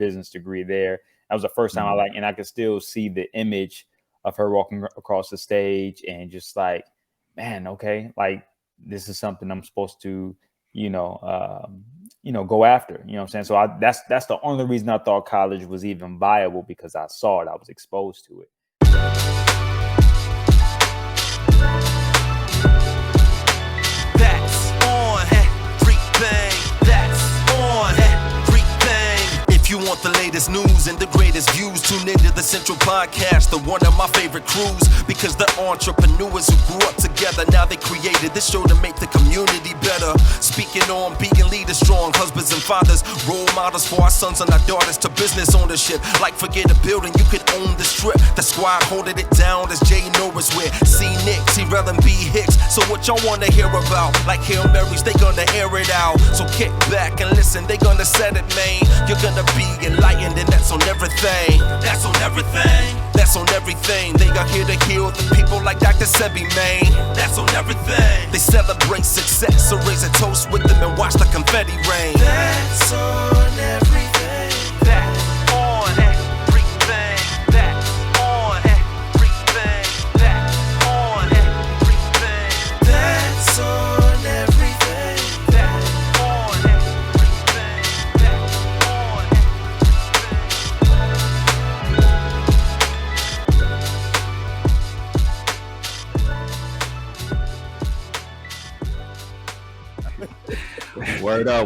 business degree there. That was the first time and I could still see the image of her walking across the stage and just like, man, okay, like this is something I'm supposed to, go after, you know what I'm saying? So that's the only reason I thought college was even viable, because I saw it, I was exposed to it. That's on everything. That's on everything. If you want the latest news and the greatest views, tune into the Central Podcast, the one of my favorite crews, because the entrepreneurs who grew up together, now they created this show to make the community better. Speaking on being leaders, strong husbands and fathers, role models for our sons and our daughters, to business ownership. Like forget a building, you could own the strip. The squad holding it down as Jay Norris with C. Nick, T-Rel and B. Hicks. So what y'all wanna hear about? Like Hail Marys, they gonna air it out. So kick back and listen, they gonna set it, man. You're gonna be enlightened, and that's on everything. That's on everything. That's on everything. They are here to heal the people like Dr. Sebi, man. That's on everything. They celebrate success, so raise a toast with them and watch the confetti rain. That's on everything. That's on everything. That's on everything. That's on everything. That's on everything. That's on everything. That's on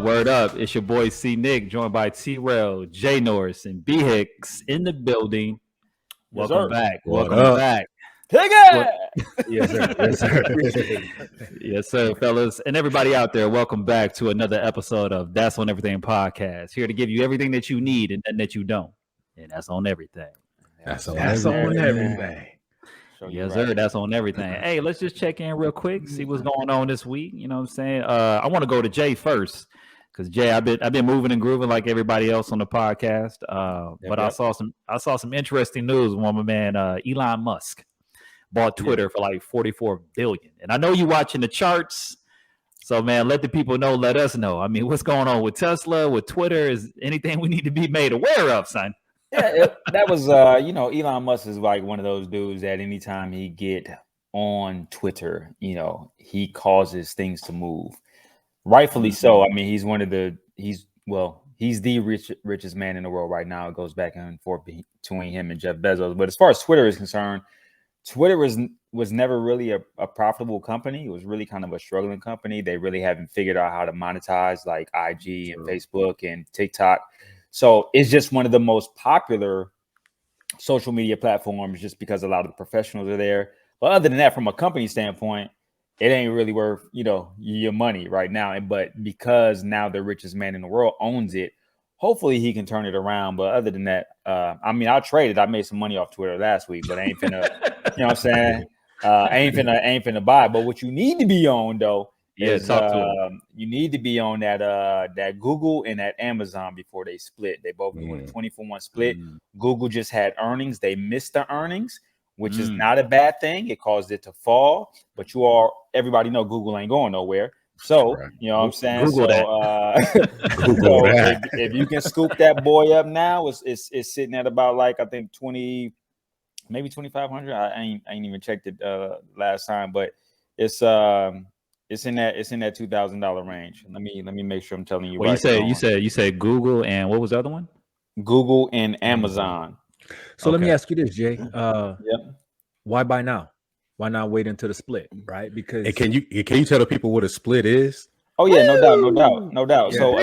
Word up. It's your boy C. Nick, joined by T-Rel, Jay Norris, and B. Hicks in the building. Welcome back. Welcome back. Take it! Yes, sir. Yes, sir. Yes, sir, fellas. And everybody out there, welcome back to another episode of That's on Everything podcast. Here to give you everything that you need and nothing that you don't. And that's on everything. That's on everything. Yes, sir. That's on everything. Hey, let's just check in real quick, see what's going on this week. You know what I'm saying? I want to go to Jay first, because Jay, I've been moving and grooving like everybody else on the podcast. But I saw some interesting news when my man Elon Musk bought Twitter for like $44 billion. And I know you watching the charts. So, man, let the people know, let us know. I mean, what's going on with Tesla, with Twitter? Is anything we need to be made aware of, son? Yeah, that was, Elon Musk is like one of those dudes that anytime he get on Twitter, he causes things to move. Rightfully so. I mean, he's the richest man in the world right now. It goes back and forth between him and Jeff Bezos. But as far as Twitter is concerned, Twitter was never really a profitable company. It was really kind of a struggling company. They really haven't figured out how to monetize like IG and Facebook and TikTok. So it's just one of the most popular social media platforms just because a lot of the professionals are there. But other than that, from a company standpoint, it ain't really worth, your money right now. But because now the richest man in the world owns it, hopefully he can turn it around. But other than that, I'll trade it. I made some money off Twitter last week, but I ain't finna, you know what I'm saying? Ain't finna buy. But what you need to be on though, is you need to be on that Google and that Amazon before they split. They both went 20-for-1 split. Google just had earnings. They missed the earnings, which is not a bad thing. It caused it to fall. But everybody know Google ain't going nowhere. So, you know what I'm saying? Google that. If you can scoop that boy up now, it's sitting at about like, I think 20, maybe 2,500. I ain't even checked it last time, but it's in that $2,000 range. Let me make sure I'm telling you. Well, you said Google and what was the other one? Google and Amazon. So let me ask you this, Jay. Why buy now? Why not wait until the split, right? Because can you tell the people what a split is? Oh yeah, no doubt. Yeah. So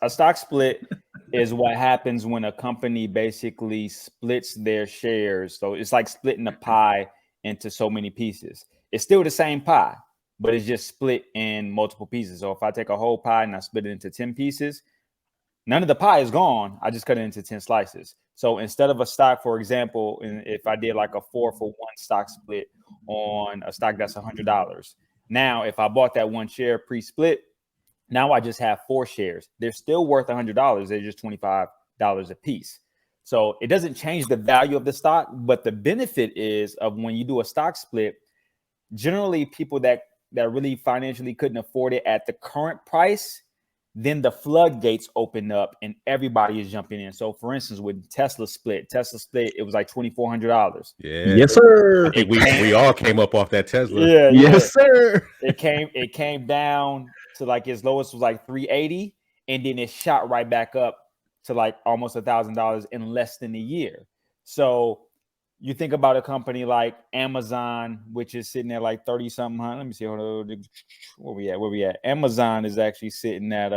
a stock split is what happens when a company basically splits their shares. So it's like splitting a pie into so many pieces. It's still the same pie, but it's just split in multiple pieces. So if I take a whole pie and I split it into 10 pieces, none of the pie is gone. I just cut it into 10 slices. So instead of a stock, for example, if I did like a 4-for-1 stock split on a stock that's $100, now if I bought that one share pre-split, now I just have 4 shares. They're still worth $100. They're just $25 a piece. So it doesn't change the value of the stock, but the benefit is of when you do a stock split, generally people that really financially couldn't afford it at the current price, then the floodgates open up and everybody is jumping in. So for instance, with Tesla split, it was like $2,400. Yeah. Yes, sir. I think we all came up off that Tesla. Yeah. Yes, sir. It came down to like its lowest was like 380, and then it shot right back up to like almost $1,000 in less than a year. So you think about a company like Amazon, which is sitting at like 30 something. Let me see. Where we at? Amazon is actually sitting at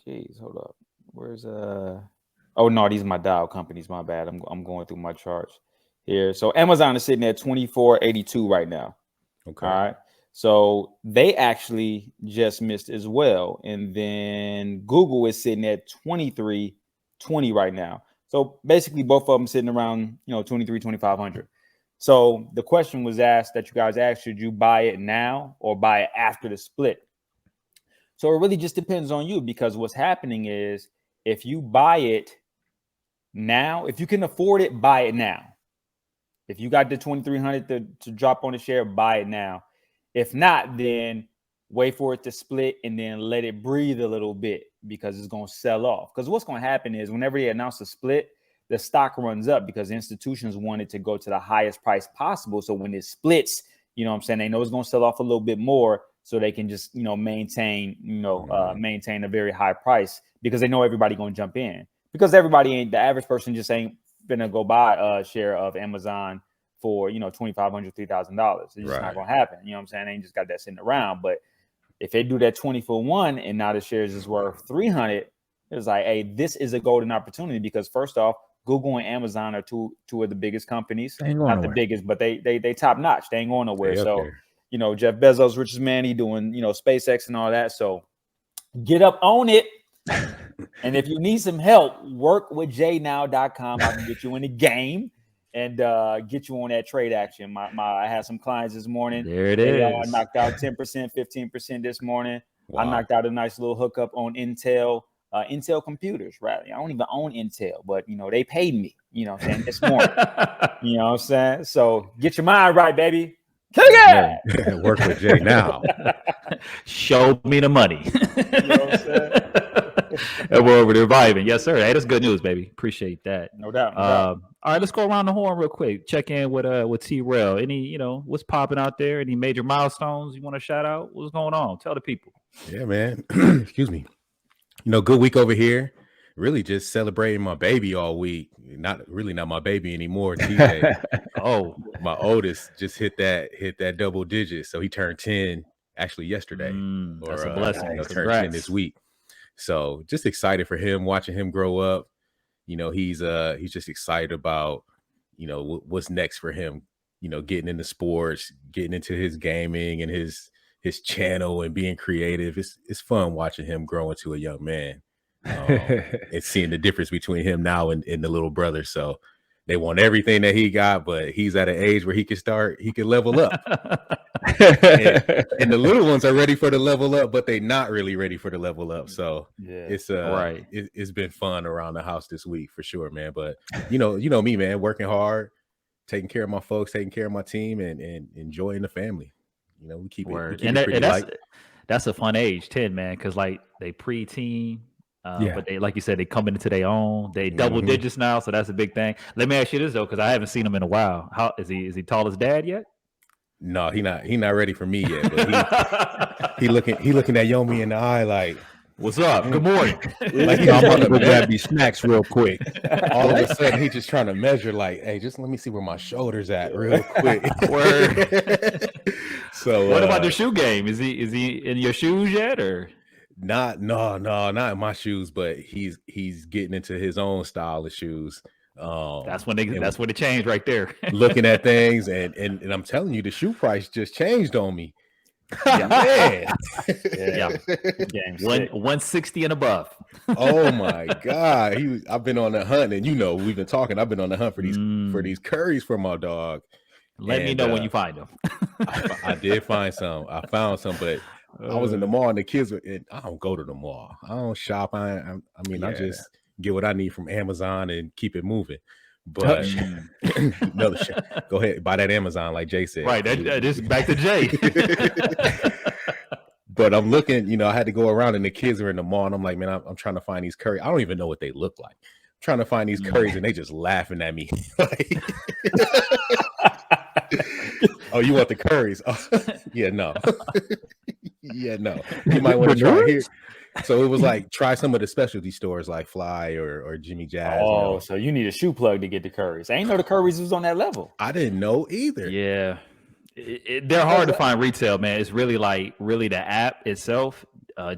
geez, hold up. Where's oh no, these are my Dow companies. My bad. I'm going through my charts here. So Amazon is sitting at 24.82 right now. Okay. All right. So they actually just missed as well. And then Google is sitting at 23.20 right now. So basically both of them sitting around, 2,500. So the question was asked that you guys asked, should you buy it now or buy it after the split? So it really just depends on you, because what's happening is if you buy it now, if you can afford it, buy it now. If you got the 2,300 to drop on the share, buy it now. If not, then wait for it to split and then let it breathe a little bit, because it's going to sell off. Because what's going to happen is whenever they announce a split, the stock runs up because institutions want it to go to the highest price possible. So when it splits, they know it's going to sell off a little bit more, so they can just, maintain a very high price, because they know everybody going to jump in, because the average person just ain't gonna go buy a share of Amazon for, $2,500, $3,000. It's just not gonna happen. You know what I'm saying? They ain't just got that sitting around. But if they do that 20 for one and now the shares is worth 300, it's like, hey, this is a golden opportunity, because first off, Google and Amazon are two of the biggest companies. Not the biggest, but they top notch. They ain't going nowhere. So, Jeff Bezos, richest man, he doing, SpaceX and all that. So get up on it. And if you need some help, work with jnow.com. I can get you in the game and get you on that trade action. I had some clients this morning. There it is. I knocked out 10%, 15% this morning. Wow. I knocked out a nice little hookup on Intel computers, right? I don't even own Intel, but they paid me, this morning. You know what I'm saying? So get your mind right, baby. Work with Jay now. Show me the money. You know what I'm saying? And we're over there vibing. Yes, sir. Hey, that's good news, baby. Appreciate that. No doubt. All right, let's go around the horn real quick. Check in with T-Rail. Any, what's popping out there? Any major milestones you want to shout out? What's going on? Tell the people. Yeah, man. Excuse me. Good week over here. Really just celebrating my baby all week. Not my baby anymore. TJ. Oh, my oldest just hit that double digit. So he turned 10 actually yesterday. That's a blessing. Turned 10 this week. So just excited for him, watching him grow up. He's just excited about, what's next for him, getting into sports, getting into his gaming and his channel and being creative. It's fun watching him grow into a young man. And seeing the difference between him now and the little brother. So they want everything that he got, but he's at an age where he can level up. and the little ones are ready for the level up, but they're not really ready for the level up. So it's right. It's been fun around the house this week for sure, man. But you know me, man, working hard, taking care of my folks, taking care of my team, and enjoying the family. We keep it pretty light. That's a fun age, 10, man, because like they preteen. But they, like you said, they coming into their own. They double digits now, so that's a big thing. Let me ask you this though, because I haven't seen him in a while. How is he? Is he tall as dad yet? No, he not ready for me yet. But he looking at Yomi in the eye like, "What's up? Good morning." Like I'm about to go grab these snacks real quick. All of a sudden, he's just trying to measure. Like, hey, just let me see where my shoulders at real quick. So, what about the shoe game? Is he in your shoes yet, or? Not in my shoes, but he's getting into his own style of shoes. That's when it changed right there. Looking at things, and I'm telling you, the shoe price just changed on me. Yeah, man. Yeah. 160 and above. Oh my God. I've been on the hunt, and we've been talking. I've been on the hunt for these Currys for my dog. Let me know when you find them. I did find some. I found some, but I was in the mall, and the kids were. I don't go to the mall. I don't shop. I just get what I need from Amazon and keep it moving. But another shit. Go ahead, buy that Amazon, like Jay said. Right. That is back to Jay. But I'm looking, I had to go around and the kids are in the mall and I'm like, man, I'm trying to find these curries. I don't even know what they look like. I'm trying to find these curries and they just laughing at me. Like, oh, you want the curries? Oh, yeah, no. Yeah, no. You might want to try here. So it was like, try some of the specialty stores like Fly or Jimmy Jazz. Oh, so you need a shoe plug to get the curries. I ain't know the curries was on that level. I didn't know either. Yeah. They're hard to find retail, man. It's really the app itself.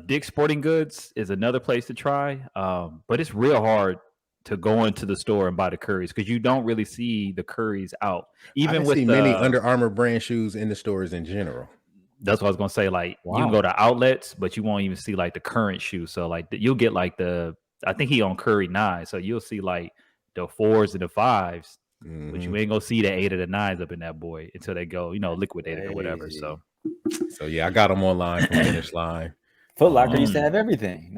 Dick's Sporting Goods is another place to try. But it's real hard to go into the store and buy the curries because you don't really see the curries out. Even with many Under Armour brand shoes in the stores in general. That's what I was gonna say. Like you can go to outlets, but you won't even see like the current shoe. So like you'll get like I think he on Curry 9, so you'll see like the 4s and the 5s, but you ain't gonna see the 8 or the 9s up in that boy until they go, liquidated or whatever. So yeah, I got them online from Finish Line. Foot Locker used to have everything.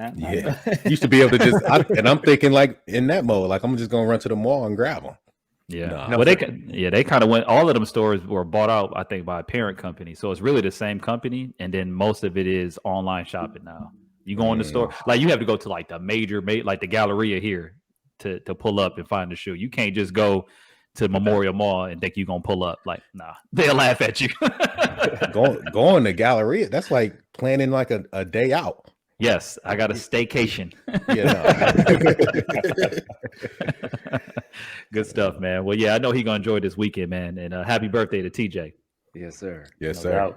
Used to be able to just, and I'm thinking like in that mode, like I'm just gonna run to the mall and grab them. Yeah, well, they kind of went. All of them stores were bought out, I think, by a parent company. So it's really the same company, and then most of it is online shopping now. You go in the store, like you have to go to like the major, like the Galleria here, to pull up and find the shoe. You can't just go to Memorial Mall and think you're gonna pull up. Like, nah, they'll laugh at you. Going to Galleria, that's like planning like a day out. Yes, I got a staycation. Good stuff, man. Well, yeah, I know he's gonna enjoy this weekend, man. And happy birthday to TJ. Yes, sir. Yes, sir.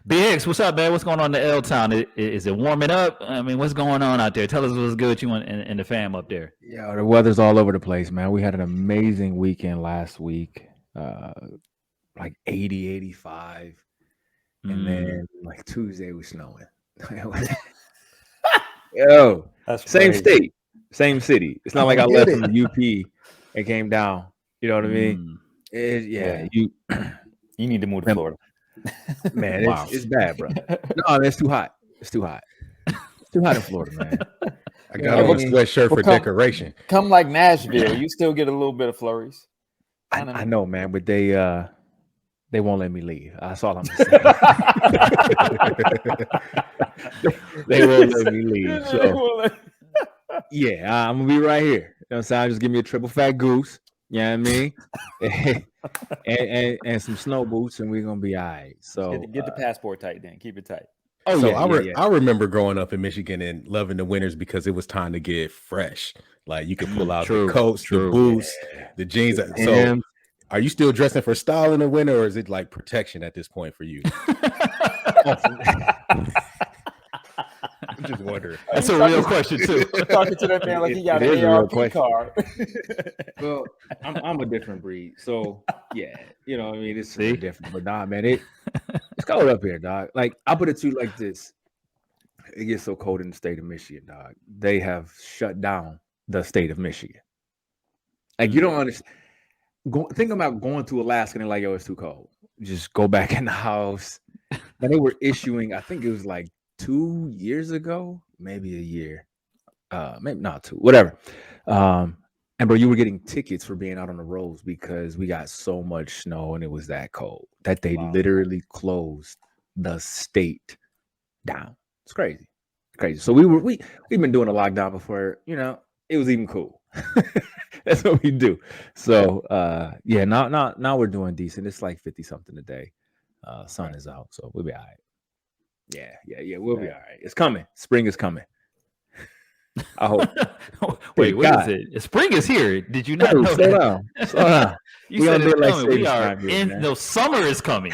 BX, what's up, man? What's going on in the L Town? Is it warming up? I mean, what's going on out there? Tell us what's good you want and the fam up there. Yeah, the weather's all over the place, man. We had an amazing weekend last week. Like 80, 85. And then like Tuesday was snowing. Yo, that's same crazy. state, same city. It's not like I left from the UP and came down. You know what I mean? You need to move to Florida. Man, it's bad, bro. No, it's too hot. It's too hot. It's too hot in Florida, man. I got on a sweatshirt for decoration. Come like Nashville, you still get a little bit of flurries. I know, man, but they won't let me leave. That's all I'm saying. They won't let me leave. So yeah, I'm gonna be right here. You know what I'm saying? Just give me a triple fat goose. You know what I mean? and some snow boots, and we're gonna be all right. So get the passport tight, then keep it tight. Oh, so I remember growing up in Michigan and loving the winters because it was time to get fresh. Like you could pull out the coats, the boots, the jeans. So are you still dressing for style in the winter, or is it like protection at this point for you? I'm just wondering. That's a real question too. Talking to that man like he got an ARP card. Well, I'm a different breed, so yeah, you know what I mean. It's different, but nah, man, it's cold up here, dog. Like I put it to you like this: it gets so cold in the state of Michigan, dog. They have shut down the state of Michigan. Like you don't understand. Think about going to Alaska and they're like, yo, it's too cold. Just go back in the house. And they were issuing, I think it was like 2 years ago, maybe a year, maybe not 2, whatever. And bro, you were getting tickets for being out on the roads because we got so much snow and it was that cold that they literally closed the state down. It's crazy, crazy. So we've been doing a lockdown before, it was even cool. That's what we do. So yeah, now we're doing decent. It's like 50 something a day. Sun is out, so we'll be all right. Yeah, we'll be all right. It's coming. Spring is coming. I hope. Wait, what is it? Spring is here. Did you not know slow that? down. Slow down. You said it's coming. We are in the summer is coming.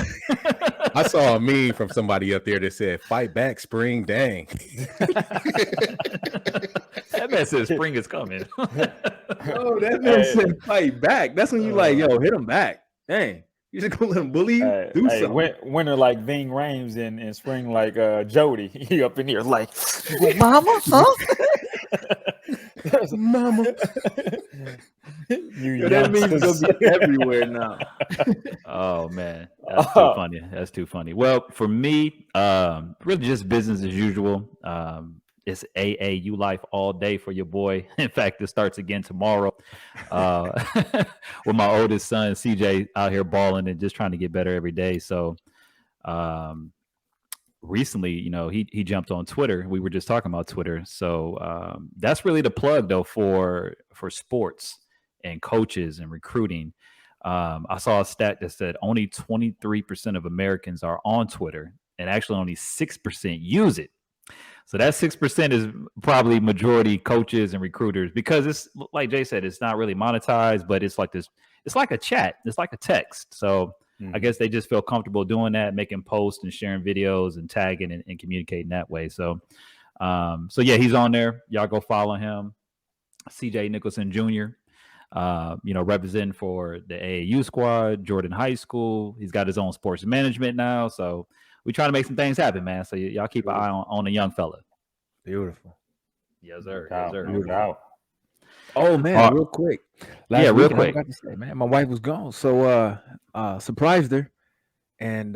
I saw a meme from somebody up there that said, "Fight back, spring, dang." That man said spring is coming. Oh, that man said fight back. That's when you like, yo, hit him back. Dang. You just gonna let him bully you? Do something. Winter like Ving Rhames and spring like Jody. He up in here like, mama, huh? Mama. That means gonna be everywhere now. Oh man, that's too funny. That's too funny. Well, for me, really just business as usual. It's AAU life all day for your boy. In fact, it starts again tomorrow with my oldest son, CJ, out here balling and just trying to get better every day. So recently, he jumped on Twitter. We were just talking about Twitter. So that's really the plug, though, for sports and coaches and recruiting. I saw a stat that said only 23% of Americans are on Twitter, and actually only 6% use it. So that 6% is probably majority coaches and recruiters, because it's like Jay said, it's not really monetized, but it's like this. It's like a chat. It's like a text. So I guess they just feel comfortable doing that, making posts and sharing videos and tagging and communicating that way. So, yeah, he's on there. Y'all go follow him. CJ Nicholson Jr., representing for the AAU squad, Jordan High School. He's got his own sports management now. So we trying to make some things happen, man. So y'all keep an eye on the young fella. Beautiful. Yes, sir. Yes, sir. No doubt. Oh man, real quick. Real quick. I got to say, man, my wife was gone, so surprised her and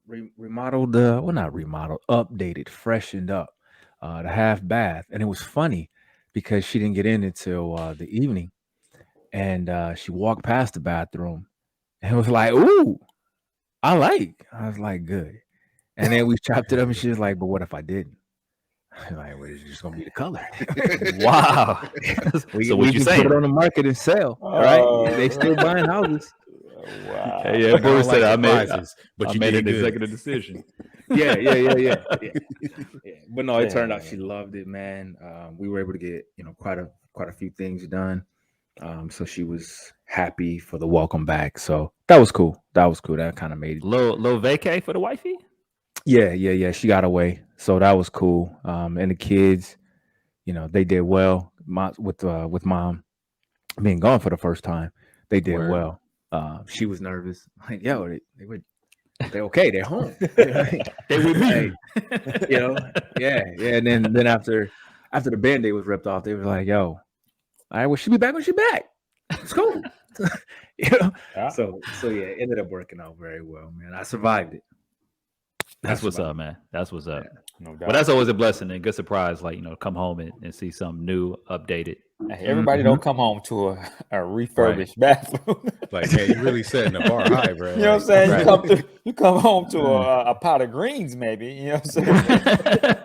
remodeled updated, freshened up the half bath, and it was funny because she didn't get in until the evening, and she walked past the bathroom and was like, "Ooh, I was like, "Good," and then we chopped it up, and she was like, "But what if I didn't?" Like, well, it's just gonna be the color. Wow. So what you saying? Put it on the market and sell. All right, they still buying houses. Wow. Hey, yeah, Bruce said I made an good. executive decision. Yeah. But no, it turned out she loved it, man. We were able to get quite a few things done. So she was happy for the welcome back. So that was cool. That kind of made it. Little vacay for the wifey. Yeah. She got away, so that was cool. And the kids, they did well. With mom being gone for the first time, they did well. She was nervous. Like, yo, they're okay. They're home. They with me. Yeah. And then after the Band-Aid was ripped off, they were like, yo, all right, well, she'll be back when she's back. It's cool. Yeah. So yeah, it ended up working out very well, man. I survived it. That's what's up, man. That's what's up. No doubt. But that's always a blessing and good surprise. Like, come home and see something new, updated. Hey, everybody don't come home to a refurbished bathroom. Like, man, you really setting the bar high, bro. You know what I'm saying? Right. You come home to a pot of greens, maybe. You know what I'm saying?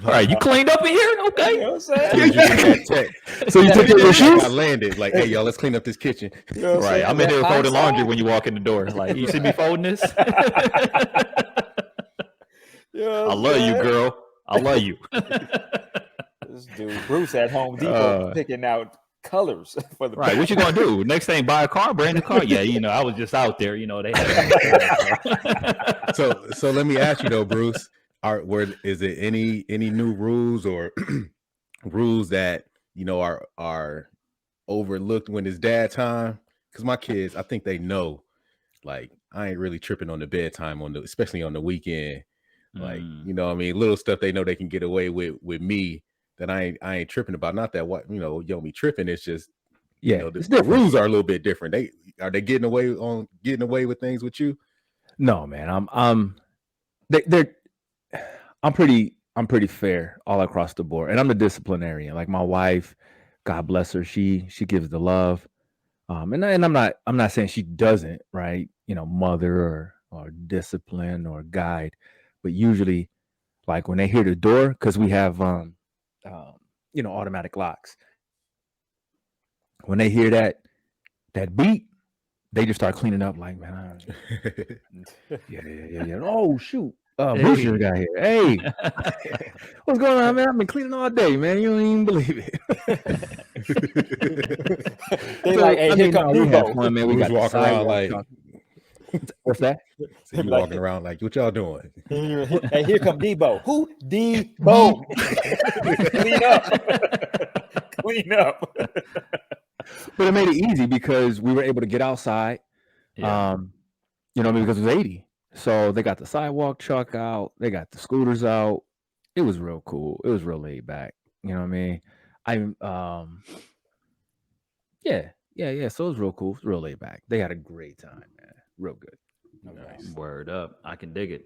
All right, you cleaned up in here? Okay. You know what I'm saying? Dude, you get that text. So you took your shoes? I landed. Like, hey, y'all, let's clean up this kitchen. You know what I'm Right. saying? I'm in here That folding hot laundry sauce? when you walk in the door. Like, you see me folding this? You know what I I'm love you, saying? girl. I love you. This dude, Bruce at Home Depot, picking out colors for the Right. What you gonna do? Next thing, buy a car, brand new car? Yeah, I was just out there. They had. So let me ask you though, Bruce. Is it any new rules or rules that are overlooked when it's dad time? Because my kids, I think they know, like, I ain't really tripping on the bedtime especially on the weekend. Like, what I mean, little stuff they know they can get away with me that I ain't tripping about. Not that me tripping. It's just the rules are a little bit different. Are they getting away with things with you? No, man. I'm pretty fair all across the board, and I'm the disciplinarian. Like my wife, God bless her, she gives the love. And I'm not saying she doesn't, right? Mother or discipline or guide, but usually, like when they hear the door, because we have automatic locks. When they hear that beat, they just start cleaning up. Like, man, yeah. Oh shoot, Bruce just got here. Hey, what's going on, man? I've been cleaning all day, man. You don't even believe it. They like, hey, here come Debo. Fun, man. We Bruce got walking around like, what's that? so you walking around like, what y'all doing? Hey, here come Debo. Who? Debo. Clean up. But it made it easy because we were able to get outside. Yeah. Because it was 80. So they got the sidewalk truck out. They got the scooters out. It was real cool. It was real laid back. You know what I mean? Yeah. So it was real cool. It was real laid back. They had a great time, man. Real good. Nice. Word up. I can dig it.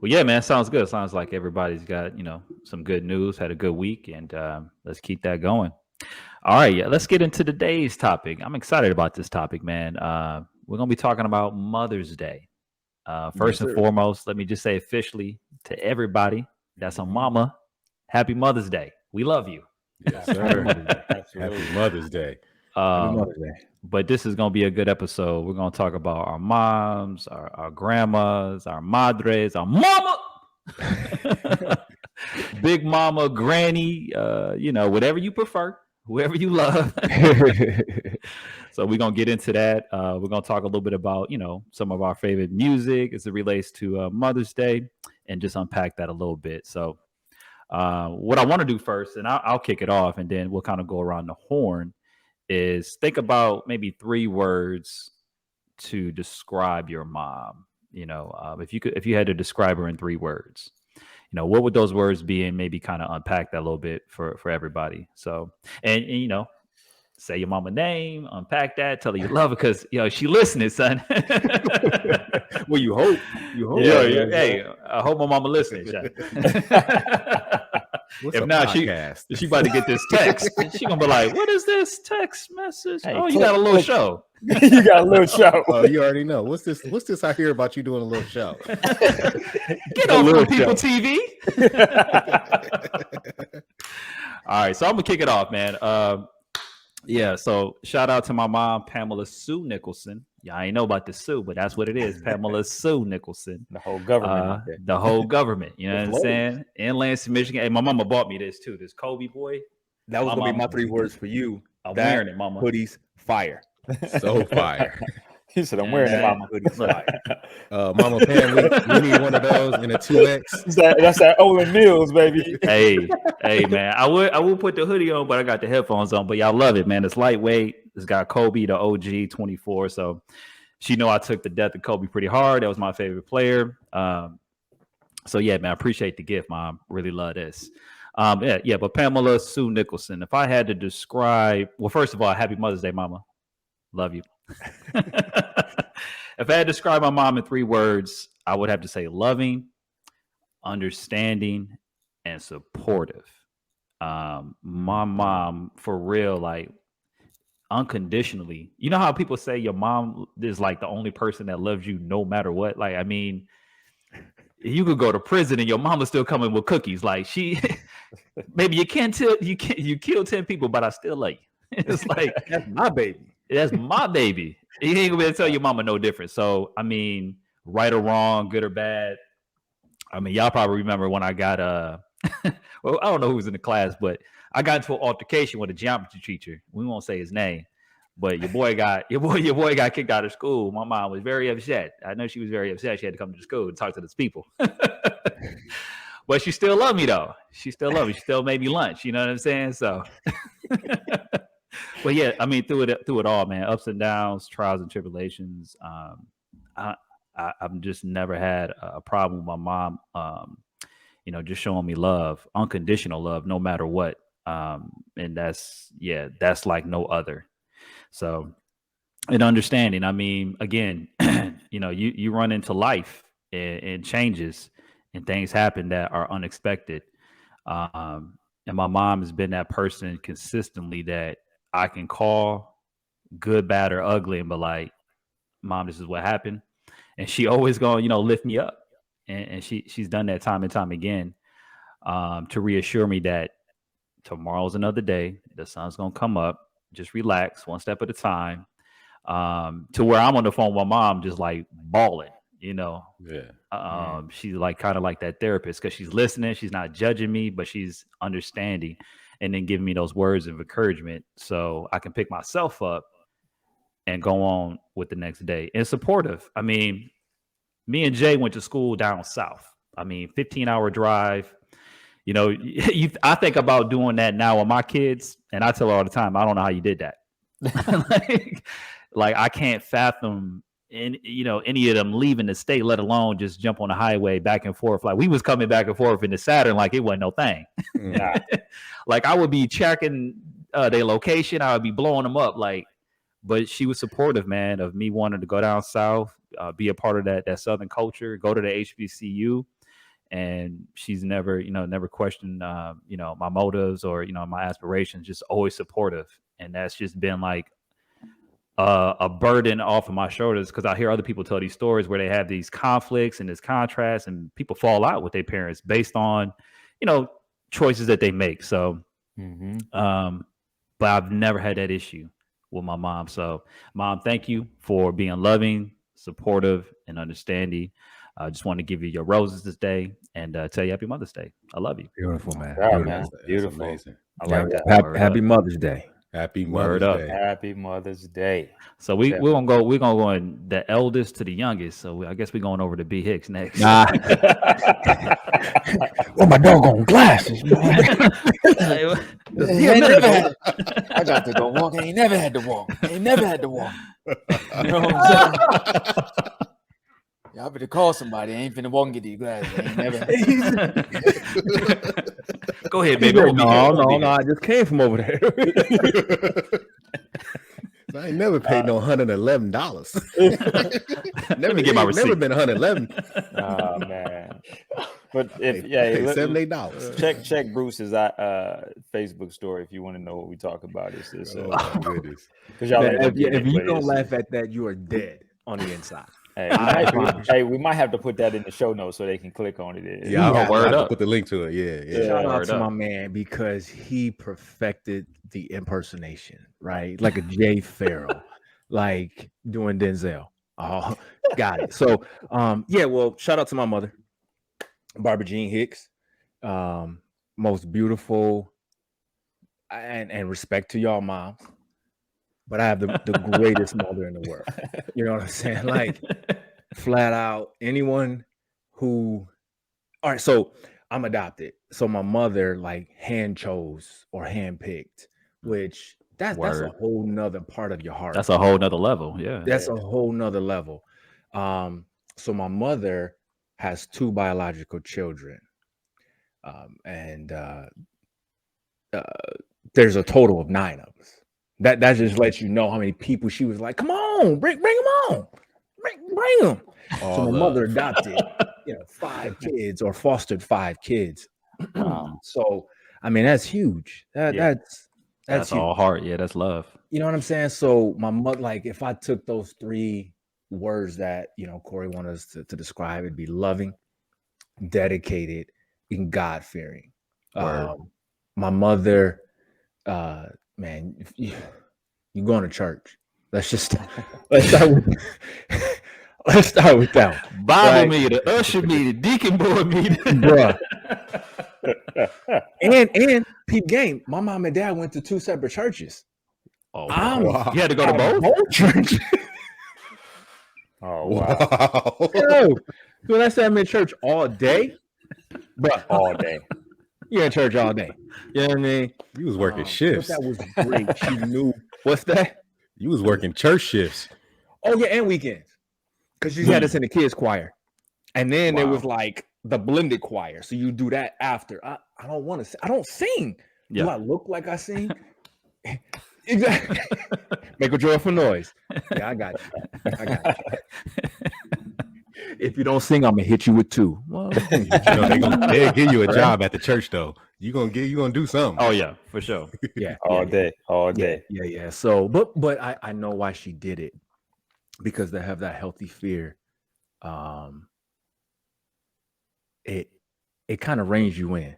Well, yeah, man. Sounds good. Sounds like everybody's got, some good news, had a good week, and let's keep that going. All right. Yeah. Let's get into today's topic. I'm excited about this topic, man. We're going to be talking about Mother's Day. First and foremost, let me just say officially to everybody that's a mama, Happy Mother's Day. We love you. Yes, sir. Happy Mother's Day. Happy Mother's Day. But this is going to be a good episode. We're going to talk about our moms, our grandmas, our madres, our mama, big mama, granny, whatever you prefer, whoever you love. So we're going to get into that. We're going to talk a little bit about, some of our favorite music as it relates to Mother's Day and just unpack that a little bit. So what I want to do first, and I'll kick it off, and then we'll kind of go around the horn, is think about maybe 3 words to describe your mom. If you had to describe her in 3 words, what would those words be, and maybe kind of unpack that a little bit for everybody. So, and say your mama name, unpack that, tell her you love her, because she listening, son. Well, you hope. Yeah. Hey, I hope my mama listening. If not, she about to get this text. She gonna be like, "What is this text message? Hey, you got a little show. You got a little show. Oh, you already know. What's this I hear about you doing a little show? Get over with People TV." All right, so I'm gonna kick it off, man. So shout out to my mom, Pamela Sue Nicholson. Yeah, I ain't know about the Sue, but that's what it is. Pamela Sue Nicholson. The whole government. The whole government. You know what I'm saying? In Lansing, Michigan. Hey, my mama bought me this too. This Kobe boy. That was going to be my 3 words for you. I'm wearing it, mama. Hoodies, fire. So fire. He said, "I'm wearing it, mama." Hoodies, fire. Mama Pam, we need one of those in a 2X. That's that Olin Mills, baby. Hey, man. I would put the hoodie on, but I got the headphones on. But y'all love it, man. It's lightweight. It's got Kobe, the OG 24. So she know I took the death of Kobe pretty hard. That was my favorite player. So yeah, man, I appreciate the gift, Mom. Really love this. But Pamela Sue Nicholson. If I had to describe, well, first of all, Happy Mother's Day, Mama. Love you. If I had to describe my mom in 3 words, I would have to say loving, understanding, and supportive. My mom, for real, like unconditionally. You know how people say your mom is like the only person that loves you no matter what? Like, I mean, you could go to prison and your mama's still coming with cookies. Like, she, maybe you killed 10 people, but I still love you. It's like, that's my baby. That's my baby. You ain't gonna be able to tell your mama no different. So, I mean, right or wrong, good or bad. I mean, y'all probably remember when I got well, I don't know who was in the class, but I got into an altercation with a geometry teacher. We won't say his name, but your boy got kicked out of school. My mom was very upset. I know she was very upset. She had to come to the school and talk to those people. But she still loved me though. She still loved me. She still made me lunch. You know what I'm saying? So but yeah, I mean, through it all, man, ups and downs, trials and tribulations. I've just never had a problem with my mom, just showing me love, unconditional love, no matter what. And that's like no other. So, and understanding, I mean, again, you run into life and changes and things happen that are unexpected. And my mom has been that person consistently that I can call, good, bad, or ugly, and be like, "Mom, this is what happened." And she always gonna, lift me up. And she's done that time and time again, to reassure me that tomorrow's another day. The sun's gonna come up. Just relax, one step at a time. To where I'm on the phone with my mom, just like bawling, Yeah. She's like kind of like that therapist, because she's listening. She's not judging me, but she's understanding, and then giving me those words of encouragement so I can pick myself up and go on with the next day. And supportive. I mean, me and Jay went to school down south. I mean, 15-hour drive. I think about doing that now with my kids, and I tell her all the time, I don't know how you did that. like I can't fathom any of them leaving the state, let alone just jump on the highway back and forth. Like we was coming back and forth in the Saturn like it wasn't no thing. Nah. Like I would be checking their location. I would be blowing them up. But she was supportive, man, of me wanting to go down south, be a part of that Southern culture, go to the HBCU. And she's never questioned, my motives or, my aspirations, just always supportive. And that's just been like a burden off of my shoulders, because I hear other people tell these stories where they have these conflicts and this contrast, and people fall out with their parents based on, choices that they make. So, but I've never had that issue with my mom. So, Mom, thank you for being loving, supportive, and understanding. I just want to give you your roses this day and tell you Happy Mother's Day. I love you. Beautiful, man. Yeah, Beautiful. man. That's Beautiful. amazing. I like that. Happy Mother's Day. Happy Word Mother's up. Day. Happy Mother's Day. So we're gonna go in the eldest to the youngest. So I guess we're going over to B Hicks next. Nah. Oh, my doggone glasses, man. I got to go walk. I ain't never had to walk. You know what I'm saying? Y'all better call somebody. I ain't finna walk and get these glasses. I ain't never. Go ahead, baby. No. I just came from over there. I ain't never paid no $111. Let me get my receipt. Never been 111. Oh man. But if $7-8. check Bruce's Facebook story if you want to know what we talk about. It's Oh my goodness. because y'all Man, ain't if you don't laugh at that, you are dead on the inside. We might have to put that in the show notes so they can click on it. Yeah, I'll word have to up. put the link to it. Yeah. Shout out Word to up. my man because he perfected the impersonation, right? Like a Jay Farrell, like doing Denzel. Oh, got it. So, well, shout out to my mother, Barbara Jean Hicks. Most beautiful and respect to y'all moms. But I have the greatest mother in the world. You know what I'm saying? Like, flat out, anyone who. All right, so I'm adopted. So my mother, like, hand chose or hand picked, which that's a whole nother part of your heart. That's a whole nother level. Yeah. That's a whole nother level. So my mother has 2 biological children. And there's a total of 9 of us. That just lets you know how many people she was like, come on, bring them on, bring them. So my mother adopted, 5 kids or fostered 5 kids. So I mean, that's huge. That's That's huge. all heart. Yeah, that's love. You know what I'm saying? So my mother, like, if I took those 3 words that Corey wanted us to describe, it'd be loving, dedicated, and God-fearing. My mother, man, you going to church. Let's start with that. Bible meter, usher meter, deacon board meter, Bruh. and peep game. My mom and dad went to 2 separate churches. Oh, wow. You had to go to both churches. Oh wow. Yo, when I say I'm in church all day, bro, All day. you're in church all day. You know what I mean? You was working shifts. But that was great. She knew. What's that? You was working church shifts. Oh yeah, and weekends. Because she had us in the kids choir, and then there was like the blended choir. So you do that after. I don't want to. I don't sing. Yeah. Do I look like I sing? Exactly. Make a joyful noise. Yeah, I got you. If you don't sing, I'm gonna hit you with 2. Well, They'll give you a job at the church though. You gonna do something. Oh yeah, for sure. yeah, All day. Yeah. So, but I know why she did it, because they have that healthy fear. It kind of reins you in.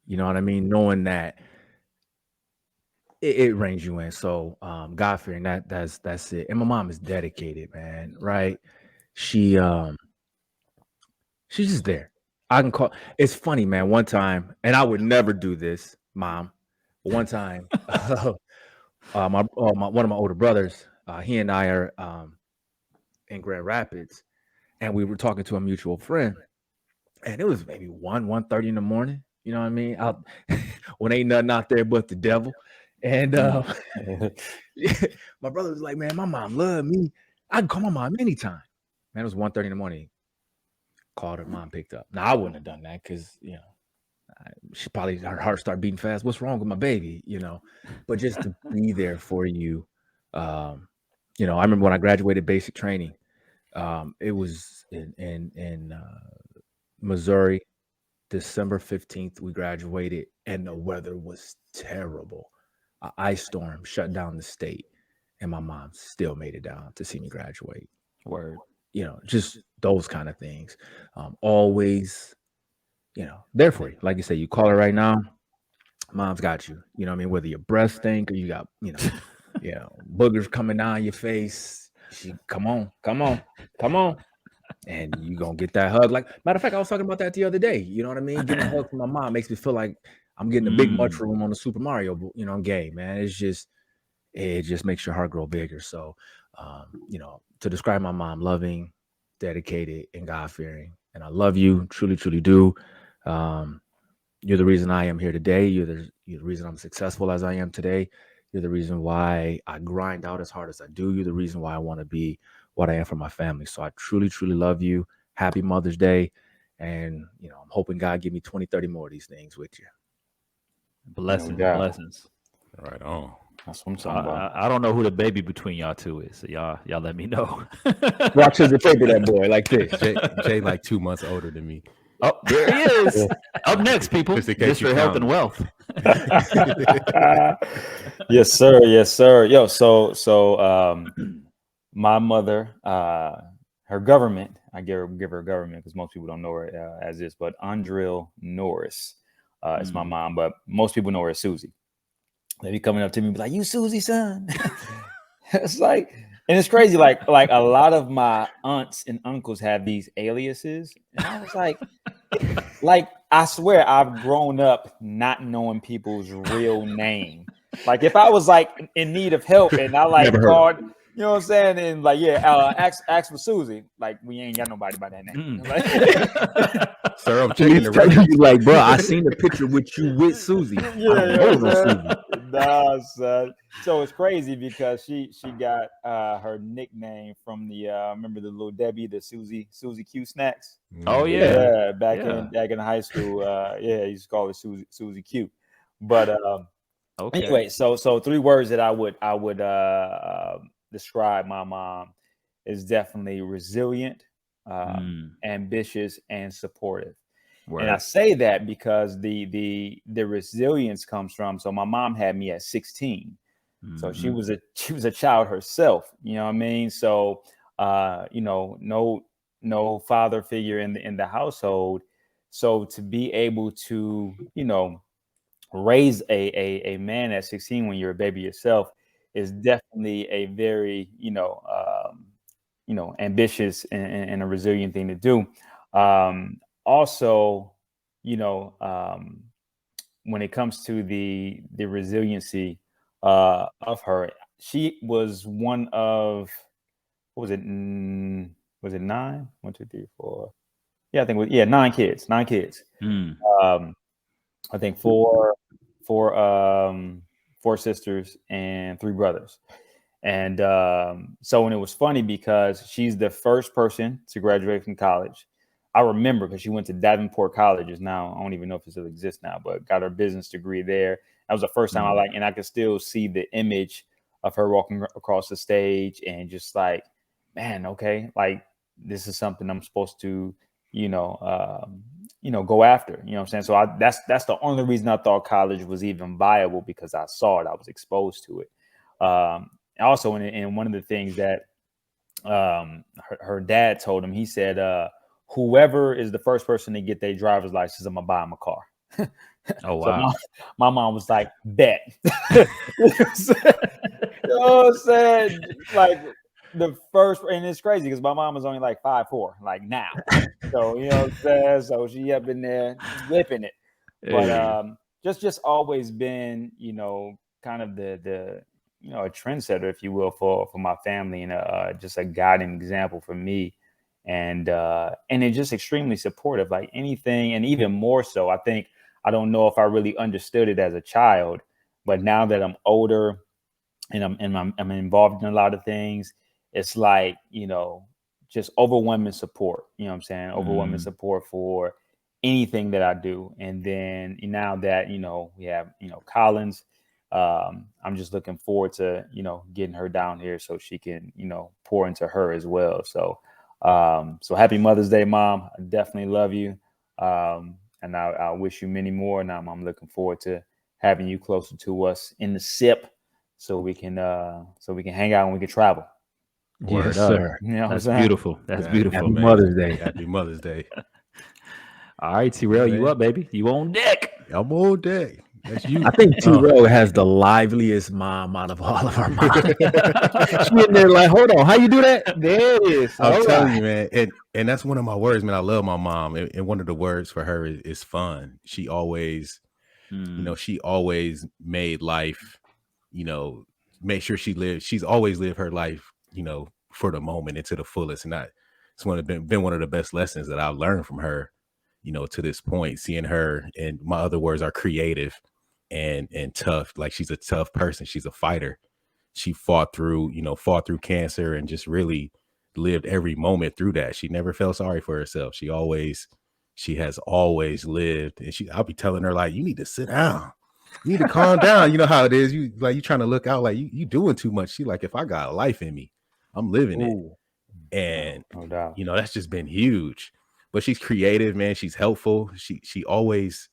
You know what I mean? Knowing that it reins you in. So, God fearing, that's it. And my mom is dedicated, man. Right? She's just there. I can call. It's funny, man. One time, and I would never do this, Mom. One time, one of my older brothers, he and I are in Grand Rapids, and we were talking to a mutual friend, and it was maybe 1:30 in the morning. You know what I mean? Out when ain't nothing out there but the devil. And my brother was like, "Man, my mom loved me. I can call my mom anytime." Man, it was 1:30 in the morning. Called her, mom picked up. Now I wouldn't have done that because she probably, her heart started beating fast. What's wrong with my baby? But just to be there for you. I remember when I graduated basic training. It was in Missouri, December 15th. We graduated, and the weather was terrible. An ice storm shut down the state. and my mom still made it down to see me graduate. Word. You know, just those kind of things. Always, you know, there for you. Like you say, you call her right now, mom's got you. You know what I mean? Whether your breath stink or you got, boogers coming down your face, she come on. And you gonna get that hug. Like, matter of fact, I was talking about that the other day. You know what I mean? Getting a hug from my mom makes me feel like I'm getting a big mushroom on the Super Mario, game, man. It just makes your heart grow bigger. So, to describe my mom, loving, dedicated, and God-fearing. And I love you, truly, truly do. You're the reason I am here today. You're the reason I'm successful as I am today. You're the reason why I grind out as hard as I do. You're the reason why I want to be what I am for my family. So I truly, truly love you. Happy Mother's Day. And, I'm hoping God give me 20, 30 more of these things with you. Blessings. Right on. That's what I'm talking about. I don't know who the baby between y'all two is. So y'all let me know. Watch as a paper that boy like this. Jay like 2 months older than me. Oh, there he is. Up next, people. District Health and Wealth. Yes, sir. Yo, so my mother, her government, I give her government because most people don't know her as this, but Andril Norris is my mom, but most people know her as Susie. They be coming up to me and be like, "You Susie, son." It's like, and it's crazy. Like a lot of my aunts and uncles have these aliases, and I was like, I swear I've grown up not knowing people's real name. Like if I was like in need of help and I like called, you know what I'm saying, and like ask for Susie. Like we ain't got nobody by that name. Like, sir, I'm checking the record. You like, bro, I seen the picture with you with Susie. Nah, son. So it's crazy because she got her nickname from the remember the little Debbie, the Susie Q snacks. Oh yeah, back in high school. He used to call it Susie Q. But okay. Anyway, so 3 words that I would describe my mom is definitely resilient, ambitious, and supportive. Word. And I say that because the resilience comes from. So my mom had me at 16, so she was a child herself. You know what I mean? So no father figure in the household. So to be able to raise a man at 16 when you're a baby yourself is definitely a very ambitious and a resilient thing to do. Also, when it comes to the resiliency of her, she was one of, what was it? Was it 9? 1, 2, 3, 4. Yeah, I think 9 kids. 9 kids. I think four sisters and 3 brothers. And so when it was funny because she's the first person to graduate from college. I remember because she went to Davenport Colleges. Now I don't even know if it still exists now, but got her business degree there. That was the first time and I could still see the image of her walking across the stage and just like, man, okay, like this is something I'm supposed to, go after. You know what I'm saying? So that's the only reason I thought college was even viable, because I saw it, I was exposed to it. Also, in one of the things that her dad told him, he said, whoever is the first person to get their driver's license, I'm gonna buy him a car. Oh wow! So my mom was like, bet. You know what I'm saying? Like the first, and it's crazy because my mom was only like 5'4", like now. So you know what I'm saying? So she up in there whipping it. But just always been, kind of the a trendsetter, if you will, for my family, and just a guiding example for me. And it's just extremely supportive, like anything, and even more so. I don't know if I really understood it as a child, but now that I'm older and I'm involved in a lot of things, it's like, just overwhelming support. You know what I'm saying? Overwhelming support for anything that I do. And then now that, we have, Collins, I'm just looking forward to, getting her down here so she can, pour into her as well. So happy Mother's Day, Mom. I definitely love you. And I wish you many more. And I'm looking forward to having you closer to us in the SIP so we can hang out and we can travel. Yes, sir. You know what I'm That's saying? beautiful. That's beautiful. Happy Mother's Day. Happy Mother's Day. All right, Terrell, you up, baby? You on deck? I'm all day. That's you. I think Terrell has the liveliest mom out of all of our moms. She in there like, hold on, how you do that? There it is. I'm telling you, man, and that's one of my words, man. I love my mom, and one of the words for her is fun. She always, she always made life, make sure she's always lived her life, for the moment and to the fullest. And it's been one of the best lessons that I've learned from her, to this point. Seeing her, and my other words are creative and tough. Like, she's a tough person. She's a fighter. She fought through cancer and just really lived every moment through that. She never felt sorry for herself. She has always lived. And I'll be telling her, like, you need to sit down. You need to calm down. You know how it is. You trying to look out like you doing too much. She like, if I got a life in me, I'm living it. And no doubt. That's just been huge. But she's creative, man. She's helpful. She's always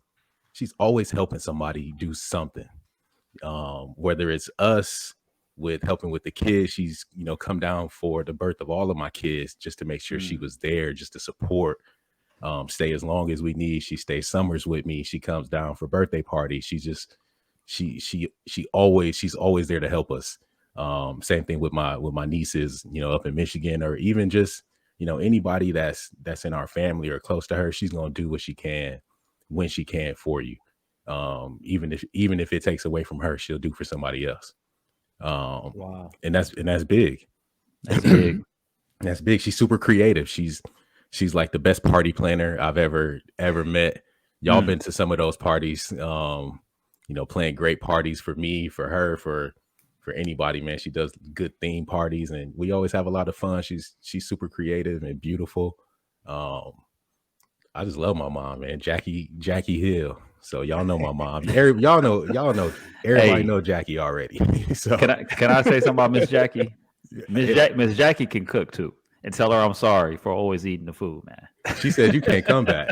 helping somebody do something. Whether it's us with helping with the kids, she's come down for the birth of all of my kids just to make sure she was there, just to support, stay as long as we need. She stays summers with me. She comes down for birthday parties. She's always there to help us. Same thing with my nieces, up in Michigan, or even just anybody that's in our family or close to her. She's gonna do what she can when she can for you. Even if it takes away from her, she'll do for somebody else. Wow. And that's big. That's big. That's big. She's super creative. She's like the best party planner I've ever met. Y'all been to some of those parties, playing great parties for me, for her, for anybody, man. She does good theme parties, and we always have a lot of fun. She's super creative and beautiful. I just love my mom, man. Jackie Hill. So y'all know my mom. Y'all know. Everybody know Jackie already. So Can I say something about Miss Jackie? Miss Jackie can cook too, and tell her I'm sorry for always eating the food, man. She said you can't come back.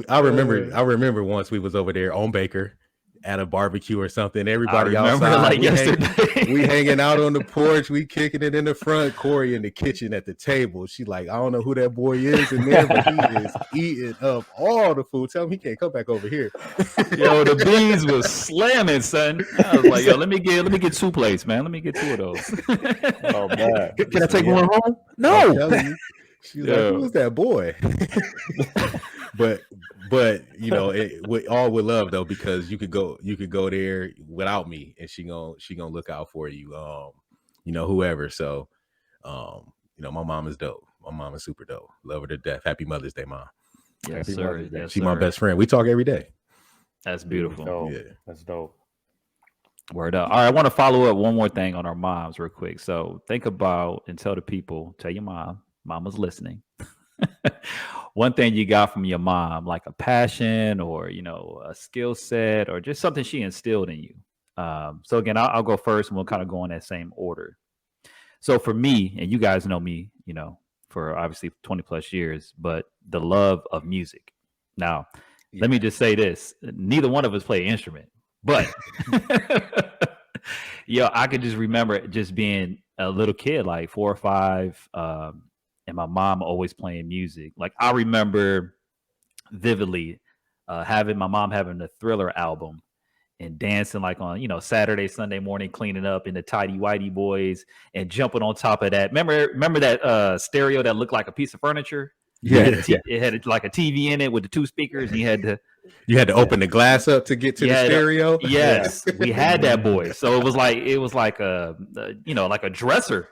I remember once we was over there on Baker at a barbecue or something. Everybody outside, we hanging out on the porch, we kicking it in the front. Corey in the kitchen at the table. She like, I don't know who that boy is in there, but he is eating up all the food. Tell him he can't come back over here. Yo, the beans was slamming, son. I was like, yo, let me get 2 plates, man. Let me get 2 of those. Oh man, Can I take one home? No. She's like, who's that boy? but with all with love though, because you could go there without me, and she gonna look out for you, whoever. So my mom is dope. My mom is super dope. Love her to death. Happy Mother's Day, Mom. Yes, Happy sir. Mother's Day. Yes, She's sir. my best friend. We talk every day. That's beautiful. Dope. Yeah. That's dope. Word up. All right, I want to follow up one more thing on our moms real quick. So think about and tell your mom, mama's listening. One thing you got from your mom, like a passion or, a skill set or just something she instilled in you. So again, I'll go first and we'll kind of go in that same order. So for me, and you guys know me, for obviously 20 plus years, but the love of music. Now, let me just say this. Neither one of us play an instrument, but I could just remember just being a little kid, like 4 or 5, and my mom always playing music. Like I remember vividly having my mom having the Thriller album and dancing like on, Saturday, Sunday morning, cleaning up in the Tidy Whitey Boys and jumping on top of that. Remember that stereo that looked like a piece of furniture? Yeah. It had like a TV in it with the 2 speakers, and you had to open the glass up to get to the stereo. Yes, we had that boy. So it was like a like a dresser.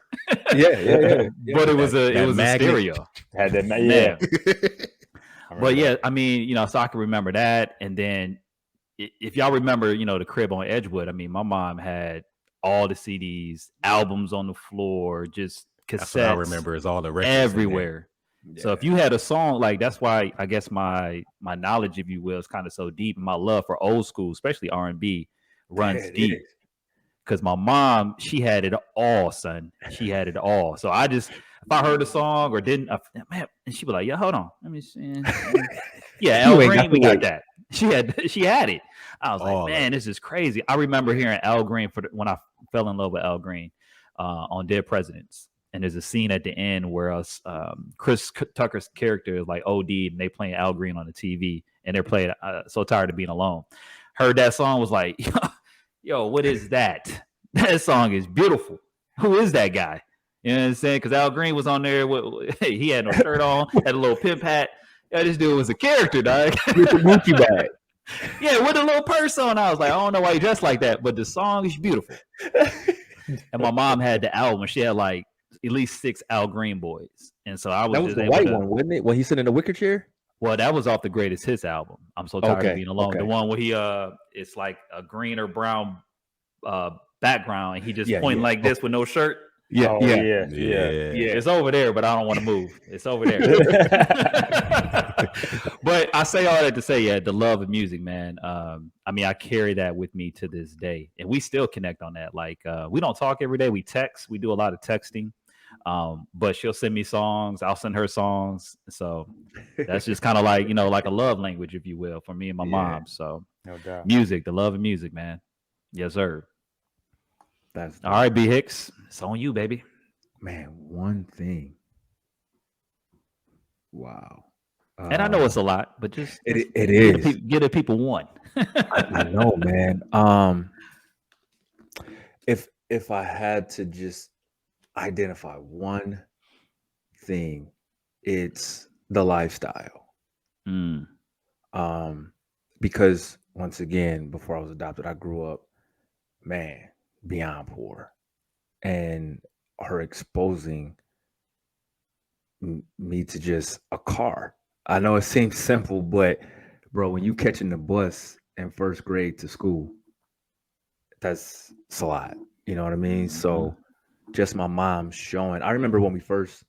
Yeah. But it was a stereo. Had that, But yeah, I mean, so I can remember that. And then if y'all remember, the crib on Edgewood, I mean, my mom had all the CDs, albums on the floor, just cassettes. That's what I remember is all the records everywhere. So if you had a song, like that's why I guess my knowledge, if you will, is kind of so deep. And my love for old school, especially R&B, runs deep. Because my mom, she had it all, son. She had it all. So I if I heard a song or didn't, man, and she'd be like, "Yeah, hold on, let me see." Yeah, Al Green, we got that. She had it. I was like, man, this is crazy. I remember hearing Al Green when I fell in love with Al Green on Dead Presidents. And there's a scene at the end where Chris Tucker's character is like OD and they playing Al Green on the TV and they're playing So Tired of Being Alone. Heard that song, was like, yo, what is that? That song is beautiful. Who is that guy? You know what I'm saying? Because Al Green was on there. He had no shirt on, had a little pimp hat. Yeah, this dude was a character, dog. With the Gucci bag. Yeah, with a little purse on. I was like, I don't know why you dressed like that, but the song is beautiful. And my mom had the album. She had like at least 6 Al Green boys. And so I was That was the white one, wasn't it? When he sat in the wicker chair? Well, that was off the Greatest Hits album. I'm So Tired of Being Alone. Okay. The one where he it's like a green or brown background and he just pointing like this with no shirt. Yeah. It's over there, but I don't want to move. It's over there. But I say all that to say, the love of music, man. I mean, I carry that with me to this day, and we still connect on that. Like, we don't talk every day. We text. We do a lot of texting. But she'll send me songs. I'll send her songs. So that's just kind of like, like a love language, if you will, for me and my mom. So no doubt. Music, the love of music, man. Yes, sir. That's all right, B Hicks. It's on you, baby. Man, one thing. Wow. And I know it's a lot, but just it is. Get the people one. I know, man. If I had to just identify one thing, it's the lifestyle. Because once again, before I was adopted, I grew up, man, beyond poor, and her exposing me to just a car. I know it seems simple, but bro, when you catching the bus in first grade to school, that's a lot. You know what I mean? So just my mom showing. I remember when we first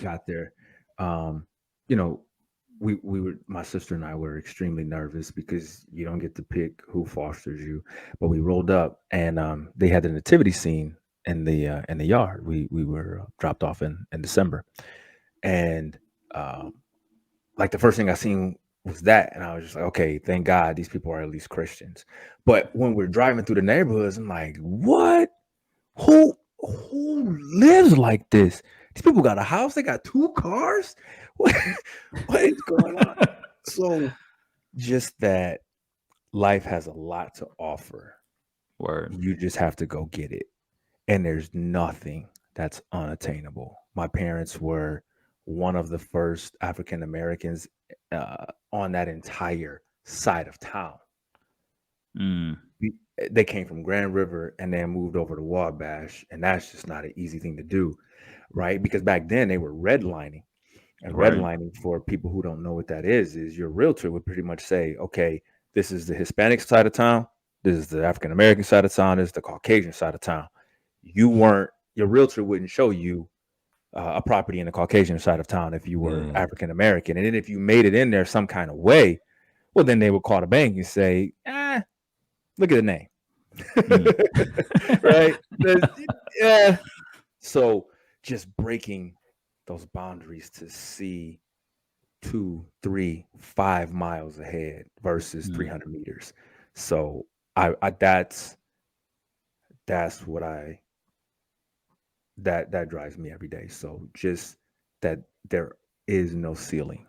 got there, we were, my sister and I were extremely nervous because you don't get to pick who fosters you. But we rolled up and they had the nativity scene in the yard. We were dropped off in December, and like the first thing I seen was that, and I was just like, okay, thank God these people are at least Christians. But when we're driving through the neighborhoods, I'm like, what? Who lives like this? These people got a house, they got 2 cars. What is going on? So just that life has a lot to offer. Word. You just have to go get it. And there's nothing that's unattainable. My parents were one of the first African Americans on that entire side of town. They came from Grand River and then moved over to Wabash, and that's just not an easy thing to do, right? Because back then they were redlining, and redlining, for people who don't know what that is your realtor would pretty much say, okay, this is the Hispanic side of town, this is the African American side of town, this is the Caucasian side of town. Your realtor wouldn't show you a property in the Caucasian side of town if you were African American. And then if you made it in there some kind of way, well, then they would call the bank and say, look at the name. Right? Yeah. So just breaking those boundaries to see 2, 3, 5 miles ahead versus 300 meters. So I that's what that drives me every day. So just that there is no ceiling.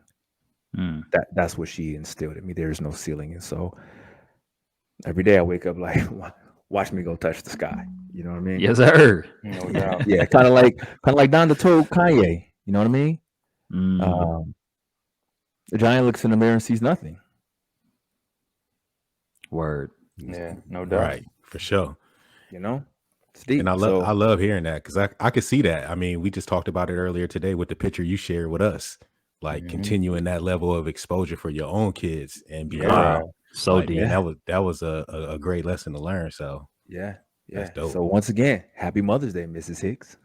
That's what she instilled in me. There is no ceiling. And so every day I wake up like, watch me go touch the sky. You know what I mean? Yes, sir. No doubt. Yeah, kind of like Donda told Kanye. You know what I mean? The giant looks in the mirror and sees nothing. Word. Yeah, no doubt. Right, for sure. You know, it's deep. And I love hearing that, because I could see that. I mean, we just talked about it earlier today with the picture you shared with us, like continuing that level of exposure for your own kids and beyond. Yeah. So like, deep. Man, that was a great lesson to learn. So yeah. That's dope. So once again, happy Mother's Day, Mrs. Hicks.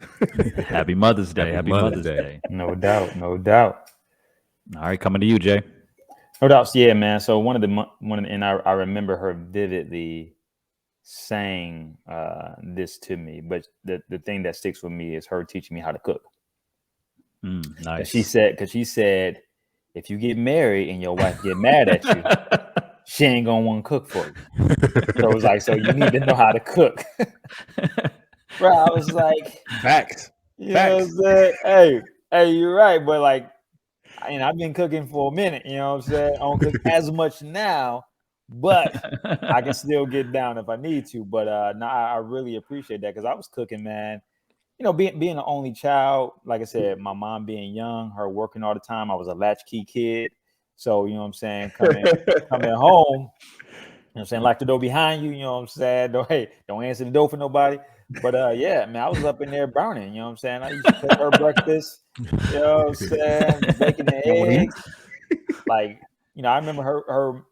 Happy Mother's Day. Happy Mother's Day. No doubt. No doubt. All right, coming to you, Jay. No doubt. Yeah, man. So I remember her vividly saying this to me, but the thing that sticks with me is her teaching me how to cook. Nice. She said, if you get married and your wife get mad at you, she ain't gonna want to cook for you. So it was like, so you need to know how to cook. Bro, I was like, Facts. you know what I'm saying? Hey, you're right, but like, I've been cooking for a minute, you know what I'm saying? I don't cook as much now, but I can still get down if I need to. But no, I really appreciate that because I was cooking, man. You know, being the only child, like I said, my mom being young, her working all the time. I was a latchkey kid. So, you know what I'm saying, coming home, you know what I'm saying, lock the door behind you, you know what I'm saying? Don't answer the door for nobody. But yeah, man, I was up in there burning, you know what I'm saying? I used to cook her breakfast, you know what I'm saying, bacon and eggs. Like, you know, I remember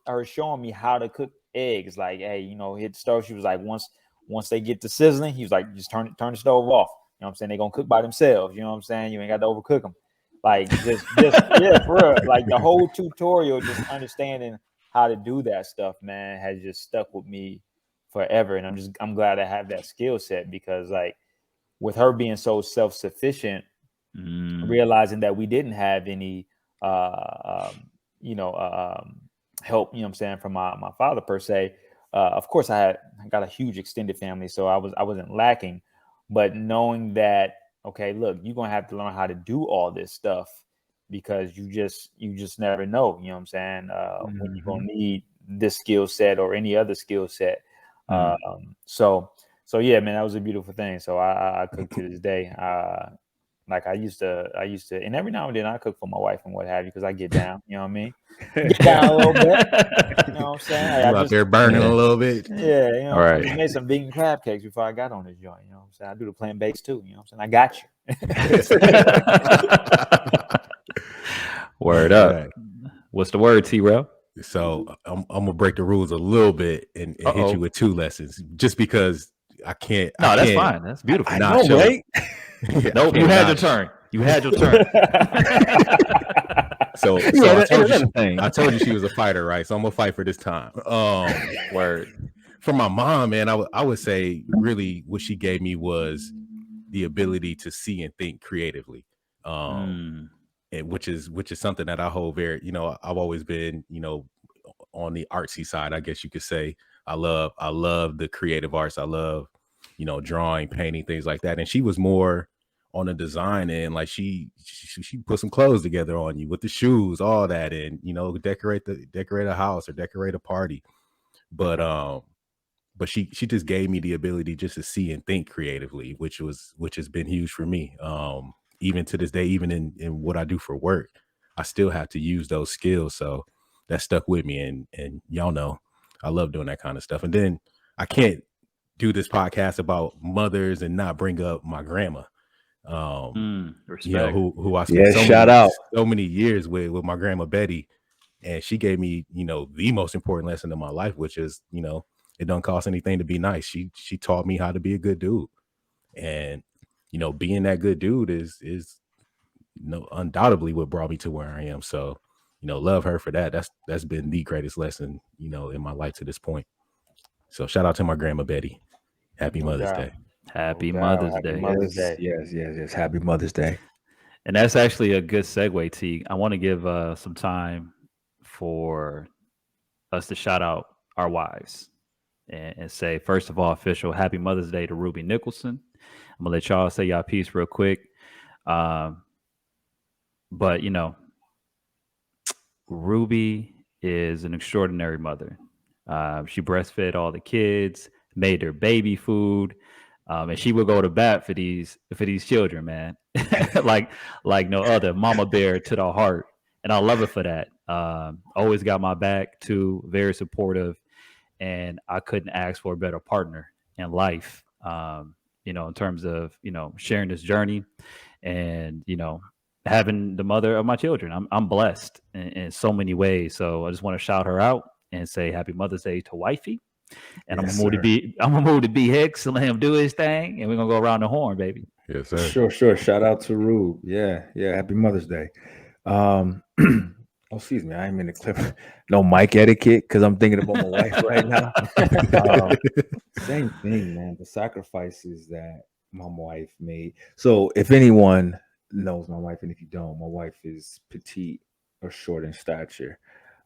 her showing me how to cook eggs. Like, hey, you know, hit the stove. She was like, once they get to sizzling, he was like, just turn the stove off. You know what I'm saying? They're gonna cook by themselves, you know what I'm saying? You ain't got to overcook them. Like just yeah, for real. Like the whole tutorial, just understanding how to do that stuff, man, has just stuck with me forever. And I'm glad I have that skill set because like with her being so self-sufficient, realizing that we didn't have any help, you know what I'm saying, from my father per se. Of course I got a huge extended family, so I wasn't lacking, but knowing that, okay, look, you're gonna have to learn how to do all this stuff because you just never know, you know what I'm saying, when you're gonna need this skill set or any other skill set. So yeah, man, that was a beautiful thing. So I cook to this day. Like I used to, and every now and then I cook for my wife and what have you, because I get down, you know what I mean? Get down a little bit, you know what I'm saying? You out there burning a little bit. Yeah, you know, Right. I made some vegan crab cakes before I got on this joint, you know what I'm saying? I do the plant-based too, you know what I'm saying? I got you. Word up. What's the word, T-Rail? So I'm gonna break the rules a little bit and hit you with 2 lessons, just because I can't. No, that's fine. That's beautiful. I know, right? Nope, you had your turn. You had your turn. So I told you she was a fighter, right? So I'm gonna fight for this time. Word. For my mom, man, I would say really what she gave me was the ability to see and think creatively. And which is something that I hold very, you know, I've always been, you know, on the artsy side, I guess you could say. I love the creative arts. I love, you know, drawing, painting, things like that. And she was more on the design end. Like she put some clothes together on you with the shoes, all that, and, you know, decorate a house or decorate a party. But she just gave me the ability just to see and think creatively, which has been huge for me. Even to this day, even in what I do for work, I still have to use those skills. So that stuck with me. And y'all know, I love doing that kind of stuff. And then I can't do this podcast about mothers and not bring up my grandma. Respect. You know, who I spent so many years with my grandma Betty. And she gave me, you know, the most important lesson in my life, which is, you know, it don't cost anything to be nice. She taught me how to be a good dude. And, you know, being that good dude is you know, undoubtedly what brought me to where I am. So, you know, love her for that. That's been the greatest lesson, you know, in my life to this point. So shout out to my grandma Betty. Happy Mother's Day. Happy Mother's Day. Mother's Day. Yes. Happy Mother's Day. And that's actually a good segue, T. I want to give some time for us to shout out our wives and say, first of all, official Happy Mother's Day to Ruby Nicholson. I'm going to let y'all say y'all piece real quick. But, you know, Ruby is an extraordinary mother. She breastfed all the kids, made their baby food, and she would go to bat for these children, man, like no other. Mama bear to the heart, and I love her for that. Always got my back too, very supportive, and I couldn't ask for a better partner in life. You know, in terms of, you know, sharing this journey, and, you know, having the mother of my children. I'm blessed in so many ways. So I just want to shout her out and say Happy Mother's Day to wifey. And Yes, I'm gonna move to B Hicks and let him do his thing, and we're gonna go around the horn, baby. Yes, sir. Sure. Shout out to Rube. Yeah. Happy Mother's Day. Oh, excuse me. I ain't in the clip. No mic etiquette because I'm thinking about my wife right now. Same thing, man. The sacrifices that my wife made. So if anyone knows my wife, and if you don't, my wife is petite or short in stature.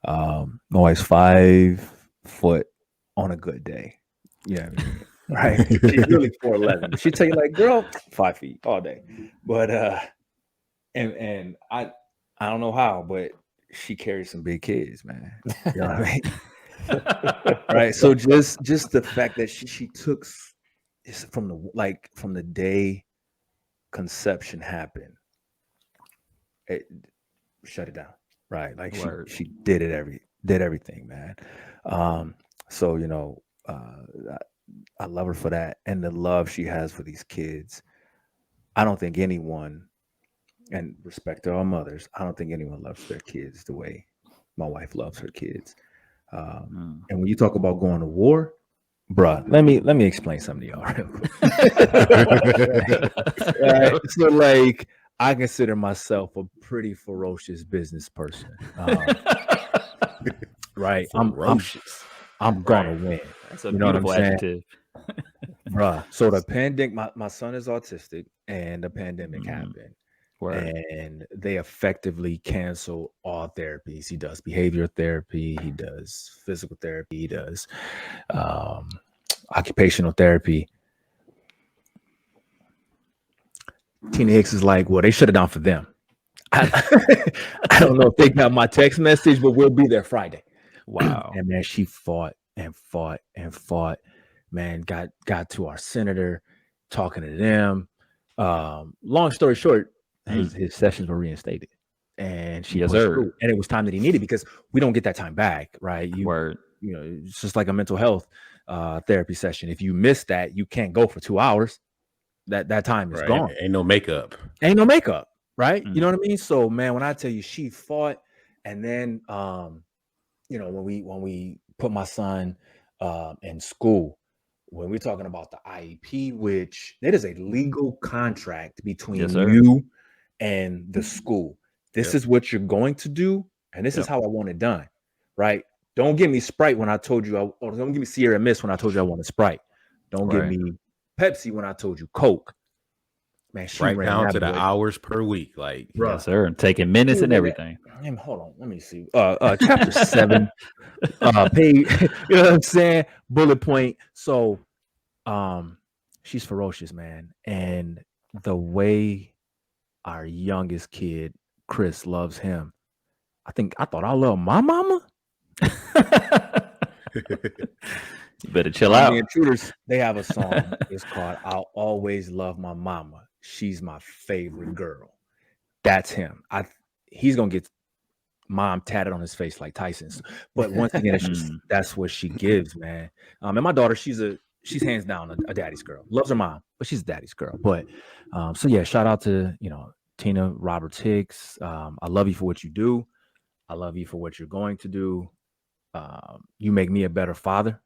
My wife's 5 foot on a good day. Yeah, right. She's really 4'11", but she tell you like, girl, 5 feet all day. But and I don't know how, but she carries some big kids, man. You know what I mean? Right. So just the fact that she took from the day conception happened, it shut it down. Right. Like she did everything, man. So I love her for that, and the love she has for these kids. I don't think anyone, and respect to our mothers, I don't think anyone loves their kids the way my wife loves her kids. And when you talk about going to war, bruh, let me explain something to y'all real quick. Right? So like, I consider myself a pretty ferocious business person. Right. I'm gonna win. That's a beautiful adjective. Bruh. So the pandemic, my son is autistic, and the pandemic happened. And they effectively cancel all therapies. He does behavioral therapy, he does physical therapy, he does occupational therapy. Tina Hicks is like, well, they shut it down for them. I don't know if they got my text message, but we'll be there Friday. Wow. And man, she fought and fought and fought. Man, got to our senator, talking to them. Long story short, his sessions were reinstated, and she pushed through. And it was time that he needed, because we don't get that time back, right? It's just like a mental health therapy session. If you miss that, you can't go for 2 hours. That time is gone. Ain't no makeup, right? You know what I mean? So man, when I tell you she fought, and then when we put my son in school, when we're talking about the IEP, which it is a legal contract between you and the school. This is what you're going to do, and this is how I want it done, right? Don't give me Sprite when I told you, or don't give me Sierra Mist when I told you I wanted Sprite. Don't give me Pepsi when I told you Coke. Man, she right ran down to the hours per week, like yes, sir, and taking minutes and everything. Hold on, let me see. Chapter 7, page. You know what I'm saying? Bullet point. So, she's ferocious, man, and the way our youngest kid, Chris, loves him. I thought I love my mama. You better chill out. The Intruders, they have a song. It's called "I'll Always Love My Mama. She's my favorite girl." That's him. He's gonna get mom tatted on his face like Tyson's. But once again, that's what she gives, man. And my daughter, she's hands down a daddy's girl. Loves her mom, but she's a daddy's girl. But so yeah, shout out to Tina Roberts Hicks. I love you for what you do. I love you for what you're going to do. You make me a better father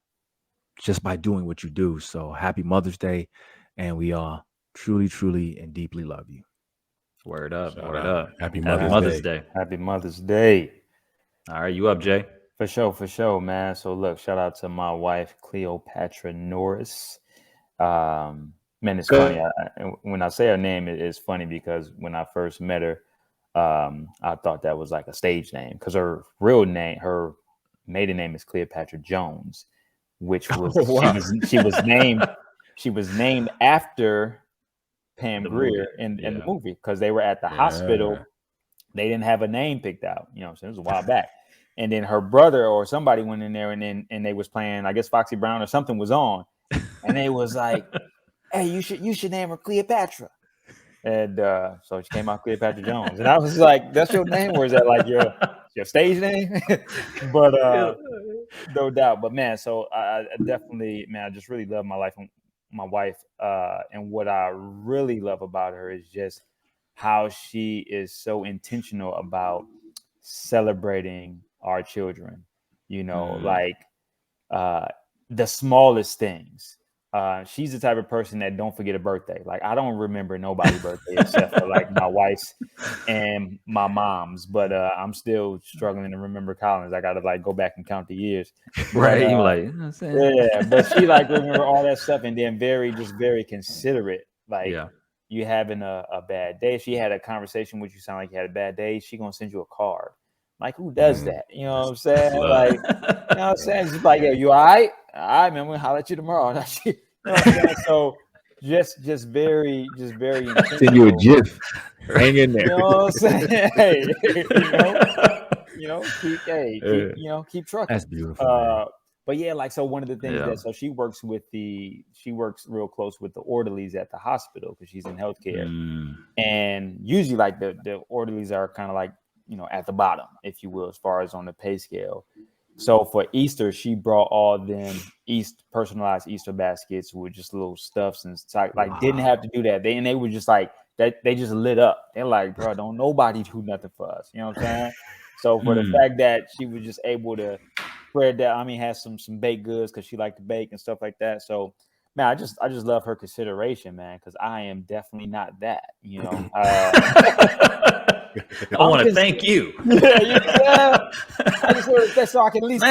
just by doing what you do. So happy Mother's Day, and we all truly, truly, and deeply love you. Word up. Word up. Happy Mother's Day. Happy Mother's Day. All right, you up, Jay? For sure, man. So look, shout out to my wife, Cleopatra Norris. Man, it's funny. When I say her name, it's funny because when I first met her, I thought that was like a stage name, because her real name, her maiden name is Cleopatra Jones, which was she was named after Pam Grier in the movie, because they were at the hospital. They didn't have a name picked out, so it was a while back. And then her brother or somebody went in there and they was playing, I guess Foxy Brown or something was on, and they was like, "Hey, you should name her Cleopatra." And so she came out Cleopatra Jones, and I was like, "That's your name, or is that like your stage name?" But no doubt. But man, so I definitely, man, I just really love my wife, and what I really love about her is just how she is so intentional about celebrating our children. Like the smallest things. She's the type of person that don't forget a birthday. Like, I don't remember nobody's birthday except for like my wife's and my mom's, but I'm still struggling to remember Colin's. I gotta like go back and count the years. Right. But, you like, you know what I'm saying? yeah, but she like remember all that stuff, and then very considerate. Like, you having a bad day, if she had a conversation with you, sound like you had a bad day, she gonna send you a card. Like, who does that? You know what I'm saying? Like, you know what I'm saying? She's like, yo, you all right? All right, man, we'll holler at you tomorrow. You know what I'm saying? So just very intentional. Send you a GIF. Hang in there. You know what I'm saying? Hey, keep trucking. That's beautiful. But yeah, like, so one of the things that, so she works real close with the orderlies at the hospital because she's in healthcare. And usually like the orderlies are kind of like, at the bottom, if you will, as far as on the pay scale. So for Easter, she brought all them personalized Easter baskets with just little stuffs and stuff. Like, didn't have to do that. They were just like that. They just lit up. They're like, bro, don't nobody do nothing for us. You know what I'm saying? So for the fact that she was just able to spread that, has some baked goods because she liked to bake and stuff like that. So man, I just love her consideration, man, because I am definitely not that. I want to thank you. Yeah. I just wanted that so I can at least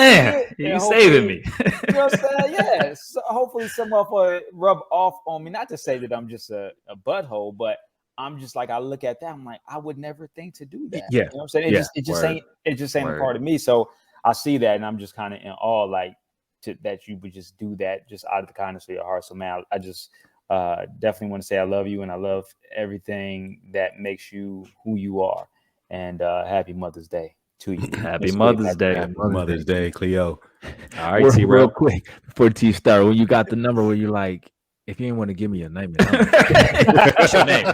you saving me. You know what I'm saying? Yeah. So hopefully some of it rub off on me. Not to say that I'm just a butthole, but I'm just like, I look at that, I'm like, I would never think to do that. Yeah. You know what I'm saying? It just ain't a part of me. So I see that and I'm just kind of in awe, like, that you would just do that just out of the kindness of your heart. So man, I just definitely want to say I love you and I love everything that makes you who you are. And happy Mother's Day to you. Happy Mother's Day. Happy Mother's Day, Cleo. All right, real quick before the T start, when you got the number where you're like, if you ain't want to give me your name, what's your name?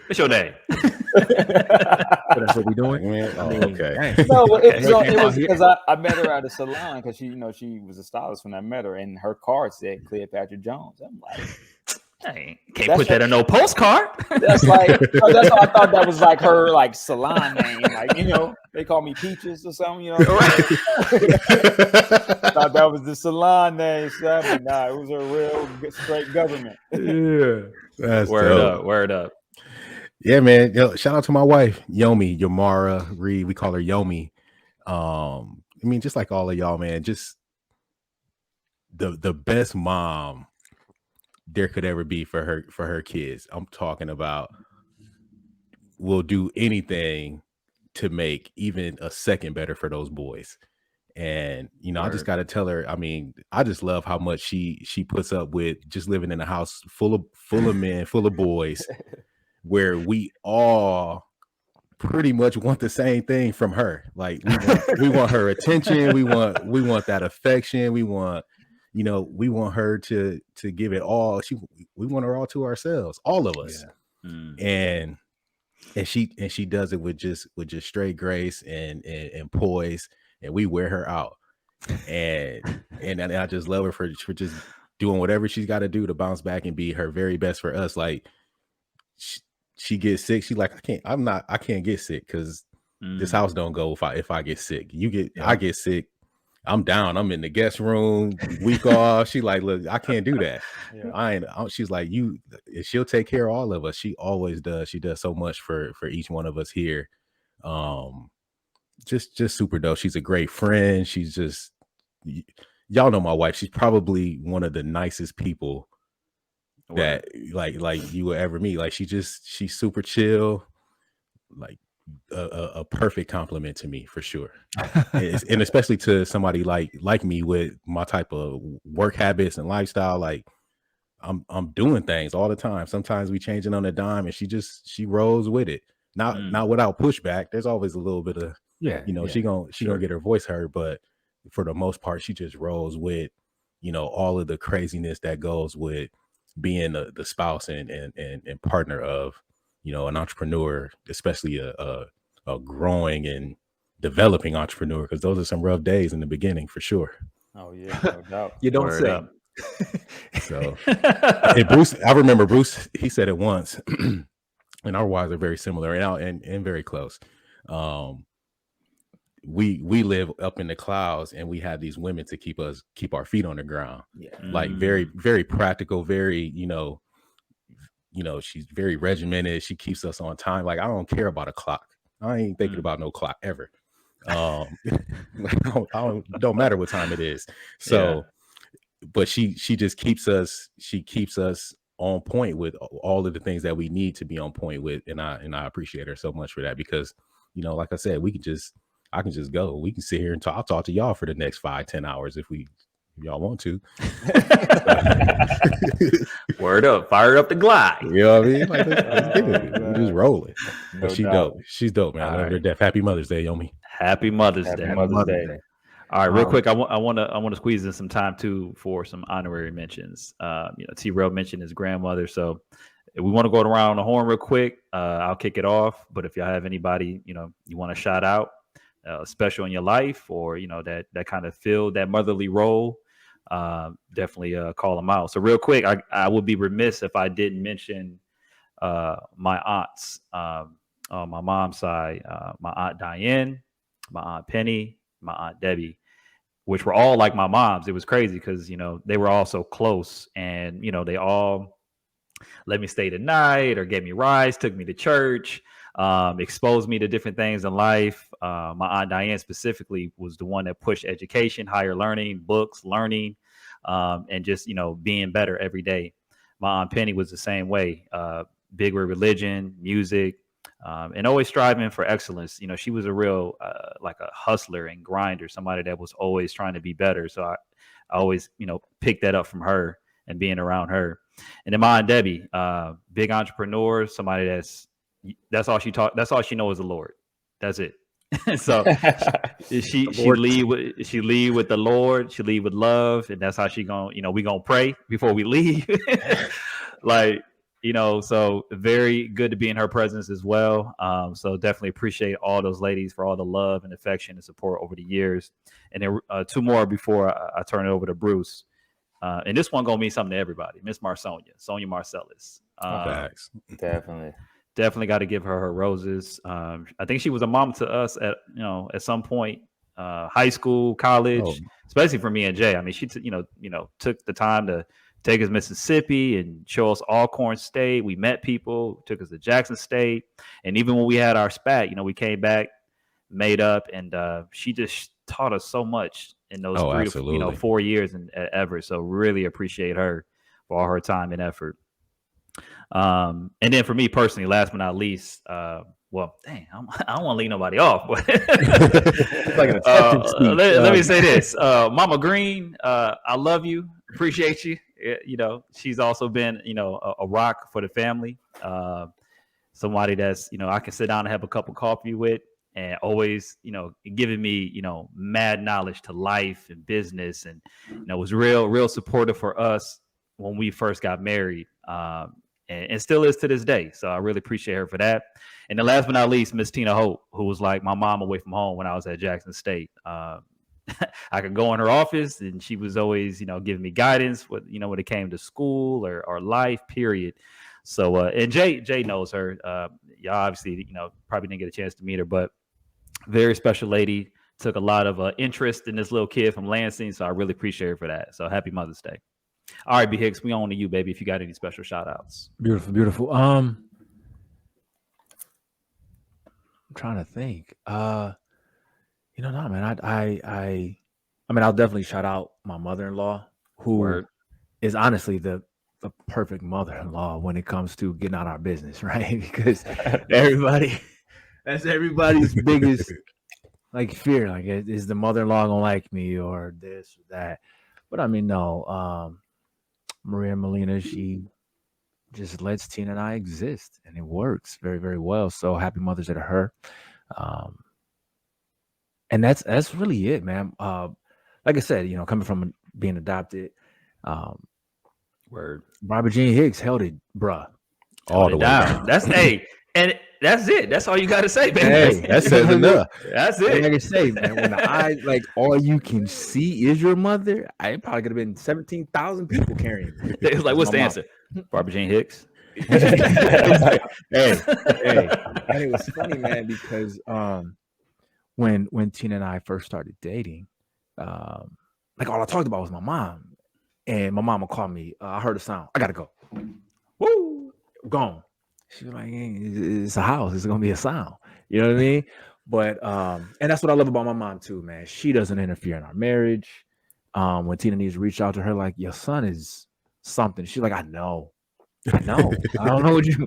What's your name? That's what we doing. Okay. No, it was because I met her at a salon because she was a stylist when I met her, and her card said Cleopatra Jones. I'm like, hey, can't put that in no postcard. That's like, that's why I thought that was like her like salon name. Like, they call me Peaches or something. Right. I thought that was the salon name. But nah, it was a real straight government. Yeah, that's word up. Yeah, man. Shout out to my wife, Yomi, Yomara Reed. We call her Yomi. Just like all of y'all, man, just the best mom there could ever be for her kids. I'm talking about will do anything to make even a second better for those boys. And I just got to tell her, I just love how much she puts up with just living in a house full of men, full of boys, where we all pretty much want the same thing from her. Like we want her attention, we want that affection, we want her to give it all. We want her all to ourselves, all of us. Yeah. And she does it with just straight grace and poise, and we wear her out. And I just love her for just doing whatever she's got to do to bounce back and be her very best for us. Like she gets sick, she like, I can't get sick because this house don't go if I get sick. I get sick, I'm down. I'm in the guest room, week off. She like, look, I can't do that. Yeah. She's like, she'll take care of all of us. She always does. She does so much for each one of us here. Just super dope. She's a great friend. She's just, y'all know my wife. She's probably one of the nicest people that like you will ever meet. Like she's super chill, like a perfect compliment to me for sure. And especially to somebody like me with my type of work habits and lifestyle. Like I'm doing things all the time. Sometimes we changing on a dime, and she rolls with it. Not without pushback. There's always a little bit of she gonna get her voice heard, but for the most part, she just rolls with all of the craziness that goes with being the spouse and partner of an entrepreneur, especially a growing and developing entrepreneur, because those are some rough days in the beginning for sure. Oh yeah, no doubt. You don't say. So, and Bruce, I remember Bruce, he said it once, and our wives are very similar and very close. We live up in the clouds, and we have these women to keep our feet on the ground. Yeah. Like very, very practical, very, she's very regimented. She keeps us on time. Like, I don't care about a clock. I ain't thinking about no clock ever. Don't matter what time it is. So, but she just keeps us on point with all of the things that we need to be on point with. And I appreciate her so much for that, because, you know, like I said, I can just go. We can sit here and talk. I'll talk to y'all for the next 5-10 hours if y'all want to. Word up, fired up the glide. You know what I mean? Like, let's get it. We're just rolling. No But she's doubt. dope. She's dope, man. I love her to death. Happy Mother's Day, Yomi. Happy Mother's Happy Day. Mother's Day. All right, real quick, I want to squeeze in some time too for some honorary mentions. T-Rail mentioned his grandmother, so if we want to go around the horn real quick, I'll kick it off. But if y'all have anybody, you want to shout out, special in your life, or that kind of filled that motherly role, definitely call them out. So real quick, I would be remiss if I didn't mention my aunts on my mom's side, my Aunt Diane, my Aunt Penny, my Aunt Debbie, which were all like my moms. It was crazy because, they were all so close, and, they all let me stay the night or gave me rides, took me to church, exposed me to different things in life. My Aunt Diane specifically was the one that pushed education, higher learning, books, learning, and just, being better every day. My Aunt Penny was the same way, big with religion, music, and always striving for excellence. She was a real like a hustler and grinder, somebody that was always trying to be better. So I always, picked that up from her and being around her. And then my Aunt Debbie, big entrepreneur, somebody that's all she taught. That's all she knows is the Lord. That's it. So she lead with the Lord. She lead with love, and that's how she gonna, we gonna pray before we leave. Like, so very good to be in her presence as well. So definitely appreciate all those ladies for all the love and affection and support over the years. And then two more before I turn it over to Bruce. And this one gonna mean something to everybody. Miss Sonia Marcellus. Facts. Definitely got to give her roses. I think she was a mom to us at some point, high school, college, especially for me and Jay. I mean, she took the time to take us to Mississippi and show us Alcorn State. We met people, took us to Jackson State, and even when we had our spat, we came back, made up, and she just taught us so much in those 3 to 4 years at Everett. So really appreciate her for all her time and effort. And then for me personally, last but not least, well, dang, I don't want to leave nobody off, but let me say this, Mama Green, I love you, appreciate you. She's also been, a rock for the family. Somebody that's, I can sit down and have a cup of coffee with, and always, giving me, mad knowledge to life and business, and, was real supportive for us when we first got married. And still is to this day. So I really appreciate her for that. And then last but not least, Miss Tina Hope, who was like my mom away from home when I was at Jackson State. I could go in her office, and she was always, giving me guidance with, when it came to school or life, period. So, and Jay knows her. Y'all obviously, probably didn't get a chance to meet her, but very special lady. Took a lot of interest in this little kid from Lansing. So I really appreciate her for that. So happy Mother's Day. All right, B Hicks, we on to you, baby. If you got any special shout outs. Beautiful. I'm trying to think. No, man. I mean, I'll definitely shout out my mother-in-law, who is honestly the perfect mother-in-law when it comes to getting out our business, right? Because that's everybody's biggest fear. Like, is the mother-in-law gonna like me or this or that? But I mean, no. Maria and Melina, she just lets Tina and I exist, and it works very, very well. So happy Mother's Day to her. And that's really it, man. Like I said, coming from being adopted, Barbara Jean Hicks held it, bruh, all the way down. That's and that's it. That's all you got to say, baby. Hey, that says enough. That's it. Like I say, man, when the eyes, all you can see is your mother, I probably could have been 17,000 people carrying it. It's like, what's the answer? Barbara Jean Hicks. hey, and it was funny, man, because when Tina and I first started dating, all I talked about was my mom, and my mom would call me. I heard a sound. I gotta go. Woo, gone. She was like, hey, it's a house. It's gonna be a sound. You know what I mean? But and that's what I love about my mom too, man. She doesn't interfere in our marriage. When Tina needs to reach out to her, like, your son is something, she's like, I know. No, I don't know what you're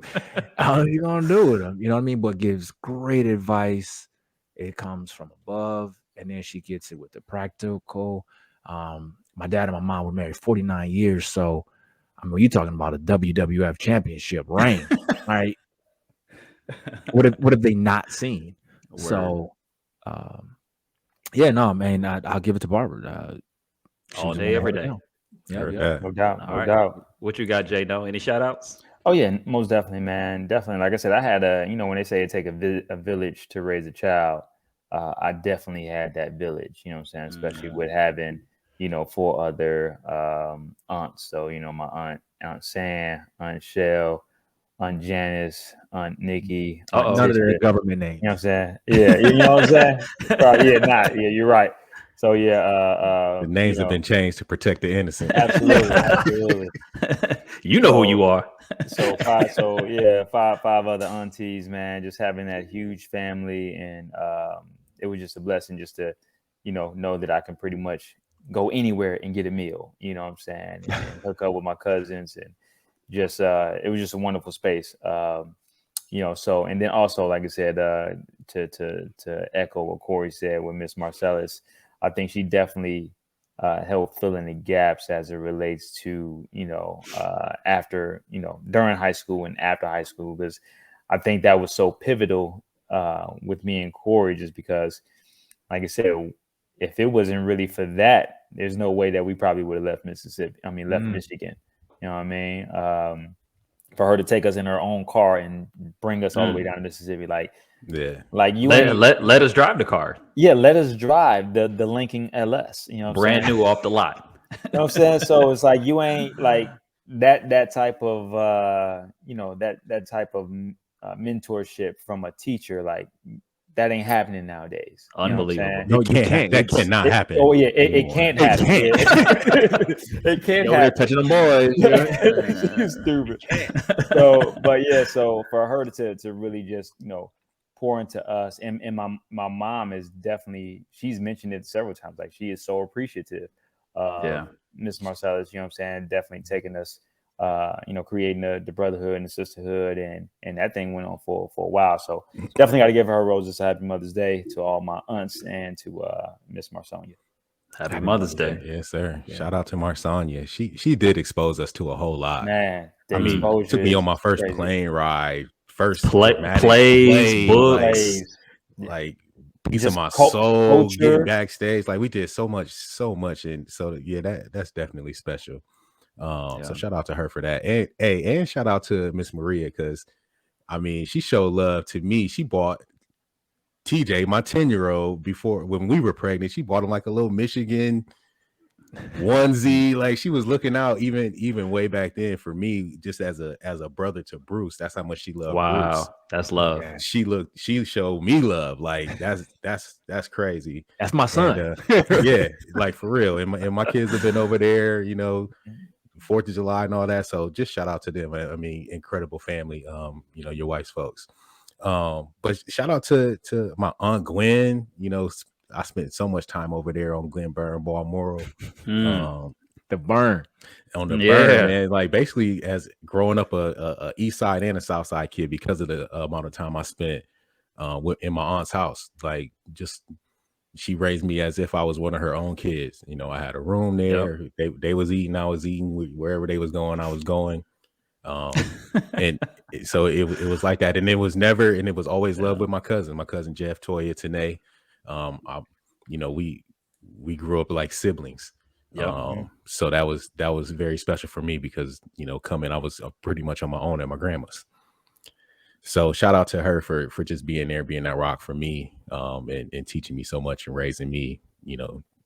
gonna do with them. You know what I mean? But gives great advice. It comes from above, and then she gets it with the practical. My dad and my mom were married 49 years, so I mean, you're talking about a WWF championship reign, right? What have they not seen? Word. So, yeah, no, man, I'll give it to Barbara. All day, every day. Yeah, No doubt, All no right. doubt. What you got, Jay? No, any shout outs? Oh yeah, most definitely, man. Definitely. Like I said, I had when they say it take a village to raise a child, I definitely had that village. You know what I'm saying? Especially with having, 4 other aunts. So my Aunt Sam, Aunt Shell, Aunt Janice, Aunt Nikki. Aunt none of Tisha. their government names. You know what I'm saying? Yeah, you know what I'm saying? Probably, yeah, you're right. So The names have been changed to protect the innocent. absolutely. You know who you are. So five other aunties, man, just having that huge family, and it was just a blessing just to, know that I can pretty much go anywhere and get a meal. You know what I'm saying? And hook up with my cousins, and just it was just a wonderful space. So, and then also, like I said, to echo what Corey said with Miss Marcellus, I think she definitely helped fill in the gaps as it relates to, after, during high school and after high school, because I think that was so pivotal with me and Corey, just because, like I said, if it wasn't really for that, there's no way that we probably would have left Michigan. You know what I mean? For her to take us in her own car and bring us all the way down to Mississippi, like you let us drive the car. Yeah, let us drive the Lincoln LS. You know, what brand I'm saying? new off the lot. You know what I'm saying? So it's like you ain't like that type of that type of mentorship from a teacher, like that ain't happening nowadays. Unbelievable. No, you can't. That cannot happen. Oh yeah, it can't happen. It can't happen. Touching the boys. You're stupid. So for her to really just pour into us, and my mom is definitely, she's mentioned it several times, like she is so appreciative. Miss Marcellus, you know what I'm saying, definitely taking us, creating the brotherhood and the sisterhood, and that thing went on for a while. So definitely got to give her roses. Happy Mother's Day to all my aunts and to Miss Marsonia. Happy Mother's Day. Yes, sir. Yeah. Shout out to Marsonia. She did expose us to a whole lot. Man, I mean, took me on my first plane ride, first plays, books, like piece of my soul, getting backstage. Like we did so much, and so that's definitely special. So shout out to her for that, and shout out to Miss Maria, because I mean she showed love to me. She bought TJ, my 10-year-old, before, when we were pregnant, she bought him like a little Michigan onesie. Like she was looking out even way back then for me, just as a brother to Bruce. That's how much she loved Bruce. That's love. Yeah, she showed me love. Like that's crazy. That's my son. And, yeah, like for real. And my kids have been over there, 4th of July and all that. So just shout out to them. I mean, incredible family. Your wife's folks. But shout out to my Aunt Gwen. I spent so much time over there on Glen Burn, Balmoral. The Burn. On the Burn, man. Like basically, as growing up a East Side and a South Side kid, because of the amount of time I spent in my aunt's house. Like just she raised me as if I was one of her own kids. I had a room there. Yep. They was eating, I was eating. Wherever they was going, I was going. And so it was like that, and it was always love with my cousin Jeff, Toya, Tanae. We grew up like siblings. So that was very special for me, because coming, I was pretty much on my own at my grandma's. So shout out to her for just being there, being that rock for me, and teaching me so much and raising me,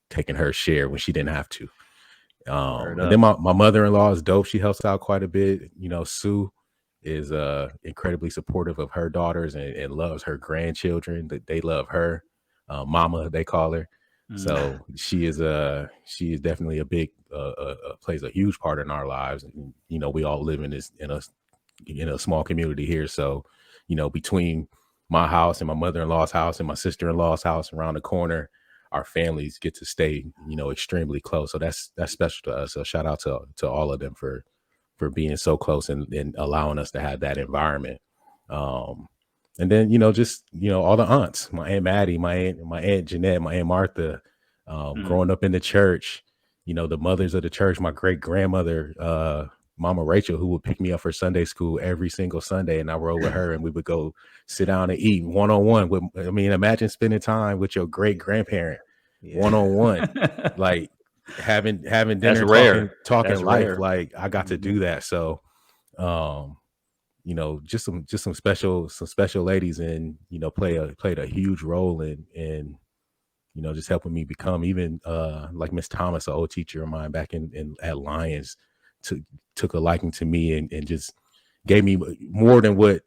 taking her share when she didn't have to. And then my mother-in-law is dope. She helps out quite a bit. Sue is incredibly supportive of her daughters and loves her grandchildren. That they love her, mama, they call her. So she is definitely a big plays a huge part in our lives. And, we all live in a small community here. So between my house and my mother-in-law's house and my sister-in-law's house around the corner, our families get to stay, extremely close. So that's special to us. So shout out to all of them for being so close and allowing us to have that environment. And then, just, all the aunts, my Aunt Maddie, my Aunt Jeanette, my Aunt Martha, growing up in the church, the mothers of the church, my great grandmother, Mama Rachel, who would pick me up for Sunday school every single Sunday. And I rode with her and we would go sit down and eat one-on-one. Imagine spending time with your great grandparent one-on-one, like having dinner, That's rare. talking That's life. rare. Like I got to do that. So, just some special ladies, and played a huge role in just helping me become, even like Miss Thomas, an old teacher of mine back at Lions, took a liking to me and just gave me more than what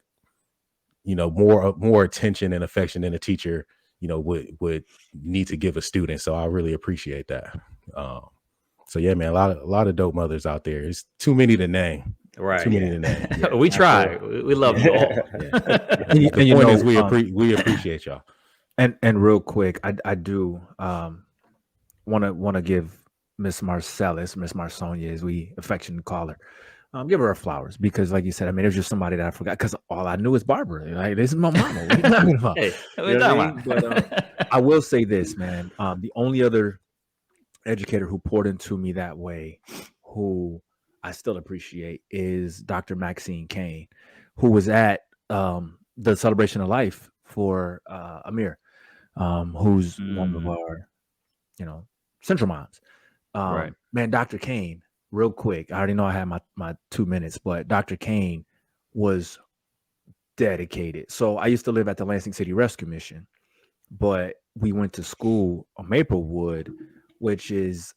more attention and affection than a teacher would need to give a student. So I really appreciate that. So yeah, man, a lot of dope mothers out there. It's too many to name. Right. Too many to name. Yeah. We try. We love you all. Yeah. The point is we appreciate y'all. And real quick, I do want to give Miss Marcellus, Miss Marsonia, as we affectionately call her, give her flowers, because like you said, there's just somebody that I forgot, because all I knew is Barbara. Like, this is my mama. What are you talking about? Hey, You know what I mean? But I will say this, man. The only other educator who poured into me that way, who I still appreciate, is Dr. Maxine Kane, who was at the Celebration of Life for Amir, who's one of our, Central Moms. Right. Man, Dr. Kane, real quick, I already know I had my 2 minutes, but Dr. Kane was dedicated. So I used to live at the Lansing City Rescue Mission, but we went to school on Maplewood, which is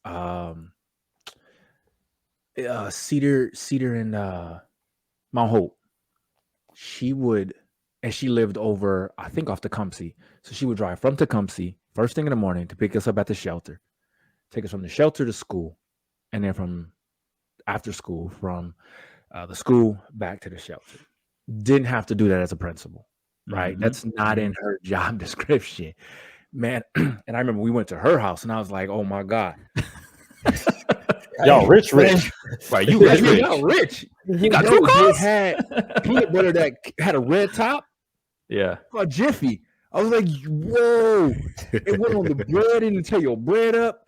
Cedar and Mount Hope. She lived over, I think, off Tecumseh. So she would drive from Tecumseh first thing in the morning to pick us up at the shelter, take us from the shelter to school, and then from after school, from the school back to the shelter. Didn't have to do that as a principal, right? Mm-hmm. That's not in her job description, man. And I remember we went to her house, and I was like, "Oh my God, y'all rich." Right, you rich. Y'all rich. You got two They cars? had peanut butter that had a red top Yeah. called Jiffy. I was like, "Whoa!" It went on the bread, and tear your bread up.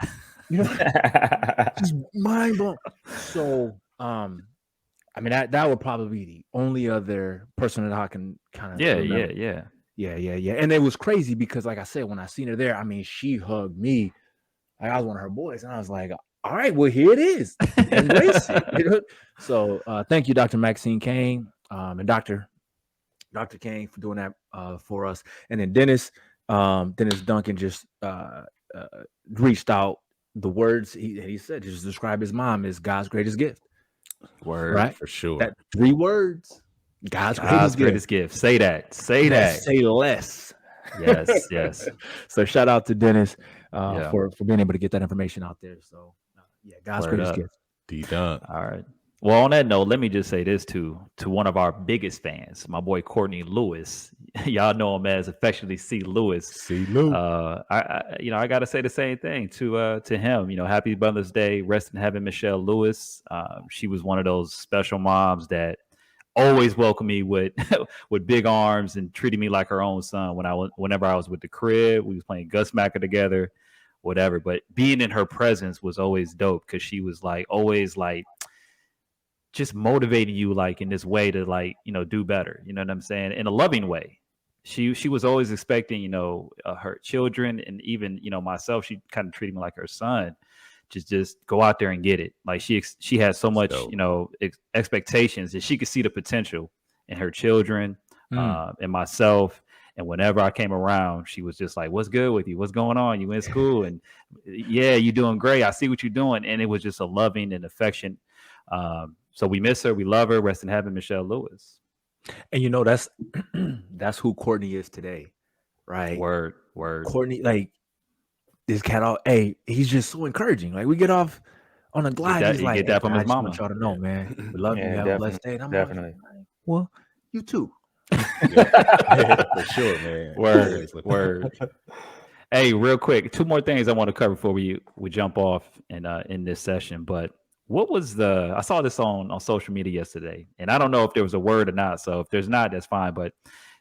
Just mind blowing. So, that would probably be the only other person that I can kind of yeah. And it was crazy because, like I said, when I seen her there, she hugged me like I was one of her boys, and I was like, all right, well, here it is. Embrace it. So thank you, Dr. Maxine Kane, and Dr. Kane, for doing that for us. And then Dennis Duncan just reached out. The words he said, just describe his mom as God's greatest gift. Word, right? For sure. That 3 words. God's greatest gift. Say that. Say that. Say less. Yes. So shout out to Dennis for being able to get that information out there. So God's greatest gift. D-Dunk. All right. Well, on that note, let me just say this to one of our biggest fans, my boy Courtney Lewis. Y'all know him as affectionately C. Lewis. C. Lou. I gotta say the same thing to him. Happy Mother's Day. Rest in heaven, Michelle Lewis. She was one of those special moms that always welcomed me with with big arms and treated me like her own son. Whenever I was with the crib, we was playing Gus Macker together, whatever. But being in her presence was always dope, because she was always just motivating you in this way to do better. You know what I'm saying? In a loving way. She was always expecting, her children, and even, myself, she kind of treated me like her son. Just go out there and get it. She has so much, expectations, that she could see the potential in her children, and myself. And whenever I came around, she was just like, "What's good with you? What's going on? You in school?" And yeah, you're doing great. I see what you're doing. And it was just a loving and affection. So we miss her. We love her. Rest in heaven, Michelle Lewis. And that's who Courtney is today, right? Word. Courtney, this cat, he's just so encouraging. We get off on a glide. He's get that from his mama. I want y'all to know, man. We love you. Have a blessed day. And I'm definitely. Well, you too. For sure, man. Word. Hey, real quick, 2 more things I want to cover before we jump off and in this session. But what was I saw this on social media yesterday, and I don't know if there was a word or not. So if there's not, that's fine. But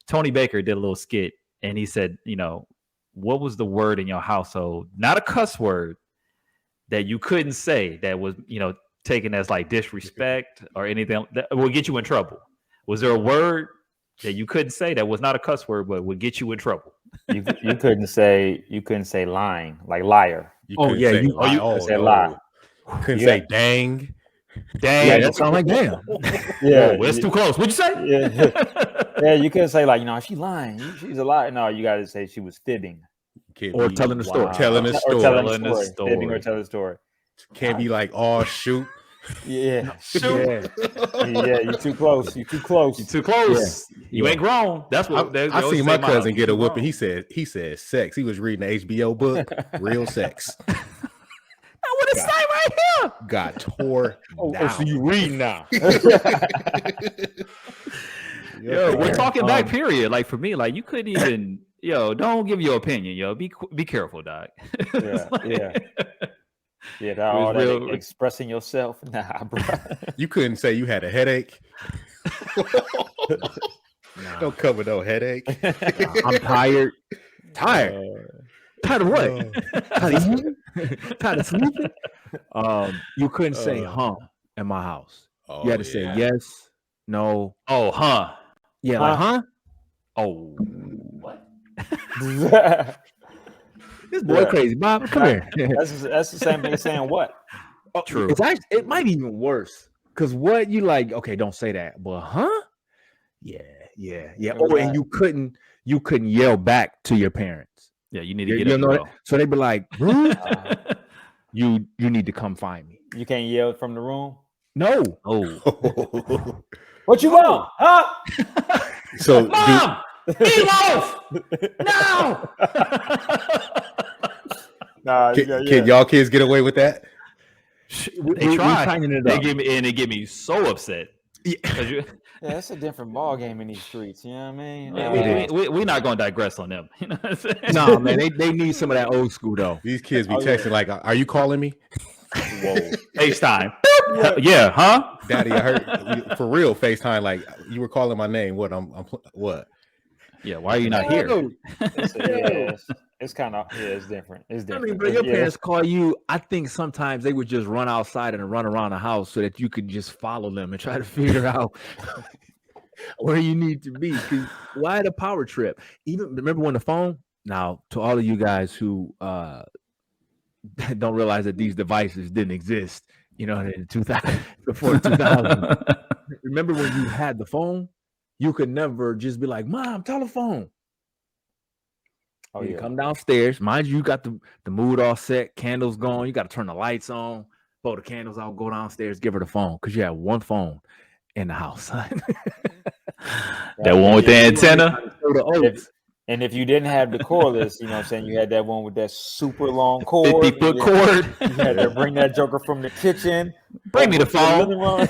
Tony Baker did a little skit, and he said, what was the word in your household? Not a cuss word that you couldn't say that was, taken as like disrespect or anything that will get you in trouble. Was there a word that you couldn't say that was not a cuss word but would get you in trouble? You couldn't say lying, like liar. You Oh, couldn't yeah, say you- lie. you could say lie. Couldn't Yeah. say dang. Dang, Yeah, that that sounds like damn. Yeah, it's too close. What'd you say? yeah. You couldn't say like, she's lying. She's a liar. No, you got to say she was fibbing. Can't Or be telling the story. Telling the Or story. telling the Telling the story. Fibbing or story. telling the story. Can't be like, oh shoot. Yeah. Yeah. Yeah, you're too close. You're too close. You're too close. You Yeah. ain't grown. That's what I seen my cousin get a whooping. He He said sex. He was reading the HBO book, Real Sex. what it say right here. Got tore down. So you read now. Yo, we're Yeah. talking back. Period. Like for me, like you couldn't even. Don't give your opinion. Be careful, dog. Yeah, yeah. Yeah, that, It was all that real- expressing yourself. Nah, bro. You couldn't say you had a headache. Don't cover no headache. I'm tired. Tired. Tired of what? Tired of eating? Tired of sleeping? You couldn't say in my house. Oh, You had to say yeah. yes, no. Oh, huh? Yeah, like huh? Oh, what? This boy Yeah. crazy, Bob. Come here. That's the same thing as saying what? True. It's actually, it might be even worse. Cause what you like, okay, don't say that. But huh? Yeah. Oh, and you couldn't yell back to your parents. Yeah, you need to You get up. know and that? So they'd be like, "Bruce, Uh, you need to come find me." you can't yell from the room. No. Oh, What you want? Huh? So Mom, eat loaf. No. Nah, can y'all kids get away with that? They try. tightening it They up. get me so upset. 'Cause you- Yeah, it's a different ball game in these streets. You know what I mean? we're not going to digress on them. You know what I'm saying? No, man, they need some of that old school though. These kids be Oh, yeah. texting like, "Are you calling me, Whoa. FaceTime. Yeah, huh? Daddy?" I heard for real FaceTime. Like you were calling my name. What? What? Yeah, why are you not here? It's kind of it's different. It's I different. mean, bro, your Yeah. parents call you. I think sometimes they would just run outside and run around the house so that you could just follow them and try to figure out where you need to be. 'Cause why the power trip? Even remember when the phone? Now, to all of you guys who don't realize that these devices didn't exist, in 2000 before 2000. Remember when you had the phone? You could never just be like, "Mom, telephone." Oh You yeah. come downstairs. Mind you, got the mood all set, candles going. You got to turn the lights on, blow the candles out, go downstairs, give her the phone because you have one phone in the house. That one with the antenna. And if you didn't have the cordless, you know what I'm saying, you had that one with that super long cord. 50-foot cord. You had to bring that joker from the kitchen. Bring me the over to phone. living room.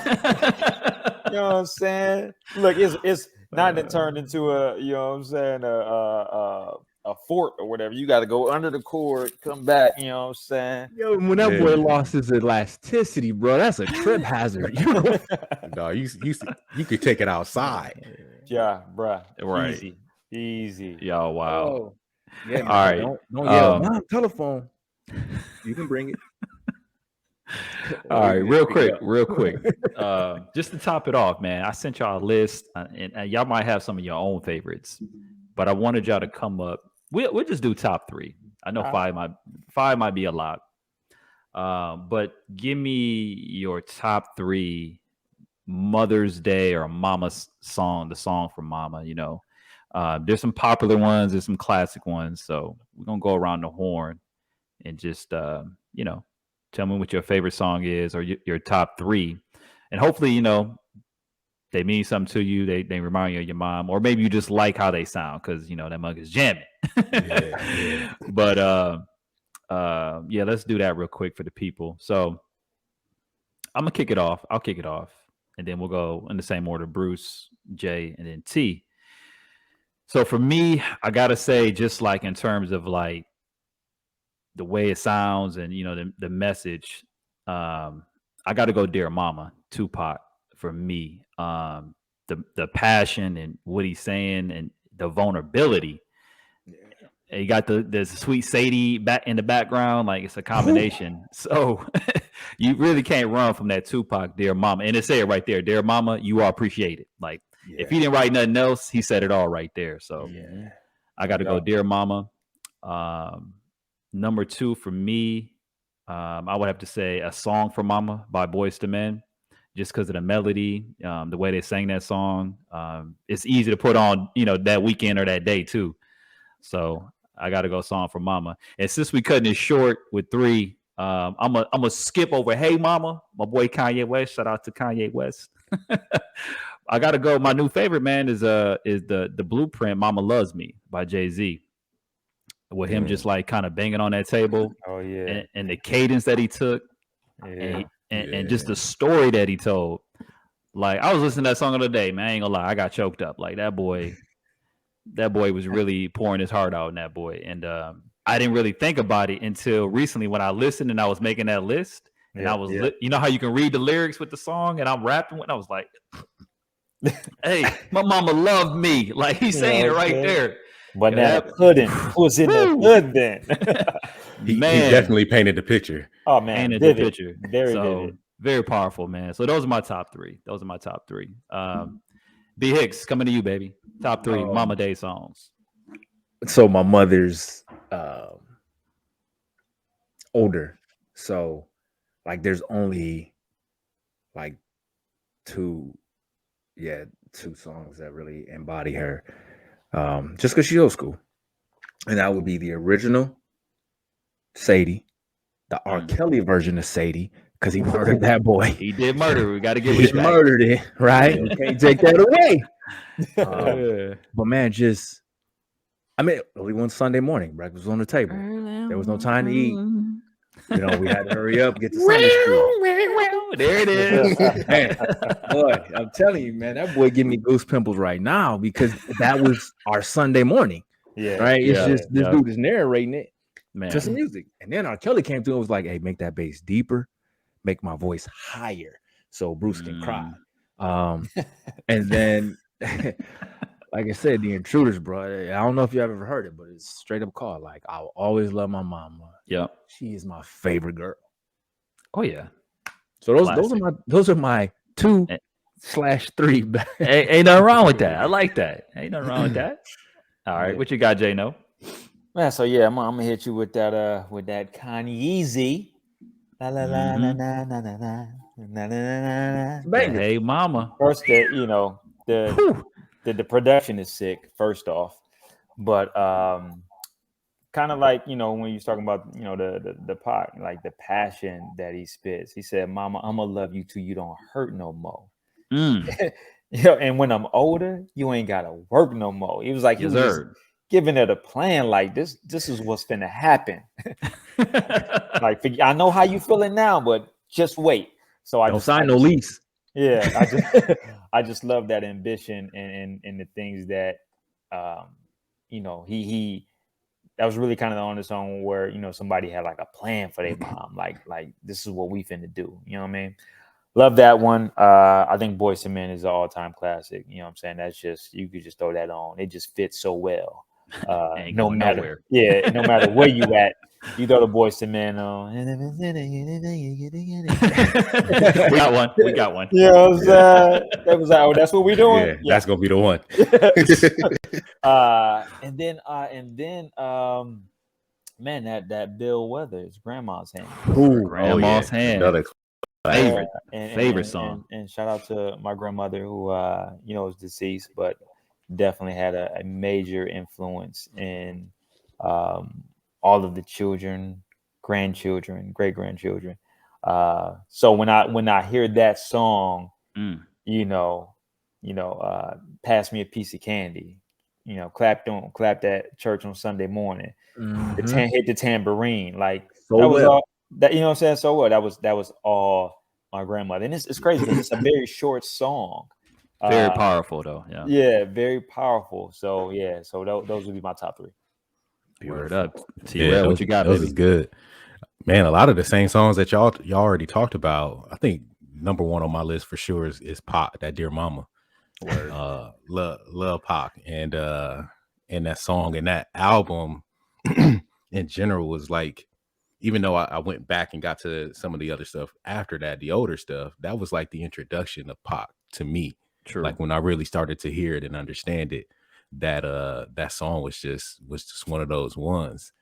You know what I'm saying? Look, it's not that turned into a, you know what I'm saying, a fort or whatever. You got to go under the cord, come back. You know what I'm saying? Yo, when that boy lost his elasticity, bro, that's a trip hazard. No, you could take it outside. Yeah, bruh. Right. Easy. Yo, wow. Oh, yeah. All right. Don't yell. Mom, telephone. You can bring it. All right, real quick. Just to top it off, man, I sent y'all a list, and y'all might have some of your own favorites, but I wanted y'all to come up. We'll just do top three. I know five might be a lot, but give me your top three Mother's Day or Mama's song, the song from Mama. There's some popular ones, there's some classic ones, so we're gonna go around the horn and just tell me what your favorite song is or your top three. And hopefully, they mean something to you. They remind you of your mom, or maybe you just like how they sound because, that mug is jamming. Yeah. But let's do that real quick for the people. So I'm going to kick it off. I'll kick it off. And then we'll go in the same order, Bruce, Jay, and then T. So for me, I got to say, just like in terms of like the way it sounds and, the message, I got to go Dear Mama, Tupac for me. The passion and what he's saying and the vulnerability. And you got the sweet Sadie back in the background, like it's a combination. So you really can't run from that Tupac, Dear Mama. And it said right there, Dear Mama, you are appreciated. Like if he didn't write nothing else, he said it all right there. So I got to go Dear Mama. Number 2 for me, I would have to say A Song for Mama by Boyz II Men, just because of the melody, the way they sang that song. It's easy to put on, that weekend or that day too. So I got to go Song for Mama. And since we cutting it short with 3, I'm gonna skip over Hey Mama, my boy Kanye West. Shout out to Kanye West. I got to go. My new favorite, man, is the Blueprint Mama Loves Me by Jay-Z. With him just like kind of banging on that table. Oh yeah. And the cadence that he took. Yeah. And just the story that he told. Like I was listening to that song the other day, man. I ain't gonna lie, I got choked up. Like that boy was really pouring his heart out in that boy. And I didn't really think about it until recently when I listened and I was making that list. And I was you know how you can read the lyrics with the song and I'm rapping when I was like, hey, my mama loved me. Like he's saying it right there. But that pudding was in the hood then. He definitely painted the picture. Oh man, painted the picture. Very vivid. Very powerful, man. So those are my top 3. B Hicks, coming to you, baby. Top 3 Mama Day songs. So my mother's older, so like there's only like 2 songs that really embody her. Just because she's old school, and that would be the original Sadie, the R. Kelly version of Sadie, because he murdered that boy. He did murder. We got to give He murdered it, right? You can't take that away. But man, only one Sunday morning, breakfast was on the table. There was no time to eat. We had to hurry up, get to Sunday school. There it is. Man, boy, I'm telling you, man, that boy give me goose pimples right now because that was our Sunday morning. Yeah. Right? It's just this dude is narrating it to some Man. music. And then R. Kelly came through and was like, hey, make that bass deeper, make my voice higher so Bruce can cry. And then like I said, The Intruders, bro. I don't know if you ever heard it, but it's straight up called like I'll always love my mama. Yep. She is my favorite girl. Oh yeah. So those are my 2/3. Ain't nothing wrong with that. I like that. Ain't nothing wrong with that. All right, what you got, J-No? Man, so yeah, I'm gonna hit you with that Kanye. La la la la la la la la la la. Hey, mama. First, the production is sick. First off, but kind of like when you're talking about the pot, like the passion that he spits. He said, "Mama, I'm gonna love you till you don't hurt no more." And when I'm older, you ain't gotta work no more. He was like, he was giving it a plan. Like this is what's finna happen. Like I know how you feeling now, but just wait. So I don't sign no lease. Yeah, I just love that ambition and the things that he. That was really kind of on its own where, somebody had like a plan for their mom. Like this is what we finna do. You know what I mean? Love that one. I think Boyz II Men is an all-time classic. You know what I'm saying? That's just, you could just throw that on. It just fits so well. No matter where you at, you throw the Boyz II Men on. We got one. Yeah, that was that's what we doing. Yeah, that's gonna be the one. And then man, that Bill Withers, Grandma's Hand. Ooh, Grandma's Hand. Another favorite song. And shout out to my grandmother who is deceased, but definitely had a major influence in all of the children, grandchildren, great grandchildren. So when I hear that song, pass me a piece of candy, clapped at church on Sunday morning, hit the tambourine, like so that was well. all that, what I'm saying? So what? That was all my grandmother. And it's crazy because it's a very short song. Very powerful though. Yeah. Yeah, very powerful. So those would be my top 3. Word up. Yeah, what you got, those baby? is good. Man, a lot of the same songs that y'all already talked about. I think number one on my list for sure is Pac, that Dear Mama. Love Pac, and that song and that album in general was like, even though I went back and got to some of the other stuff after that, the older stuff, that was like the introduction of Pac to me. True. Like when I really started to hear it and understand it, that song was just one of those ones.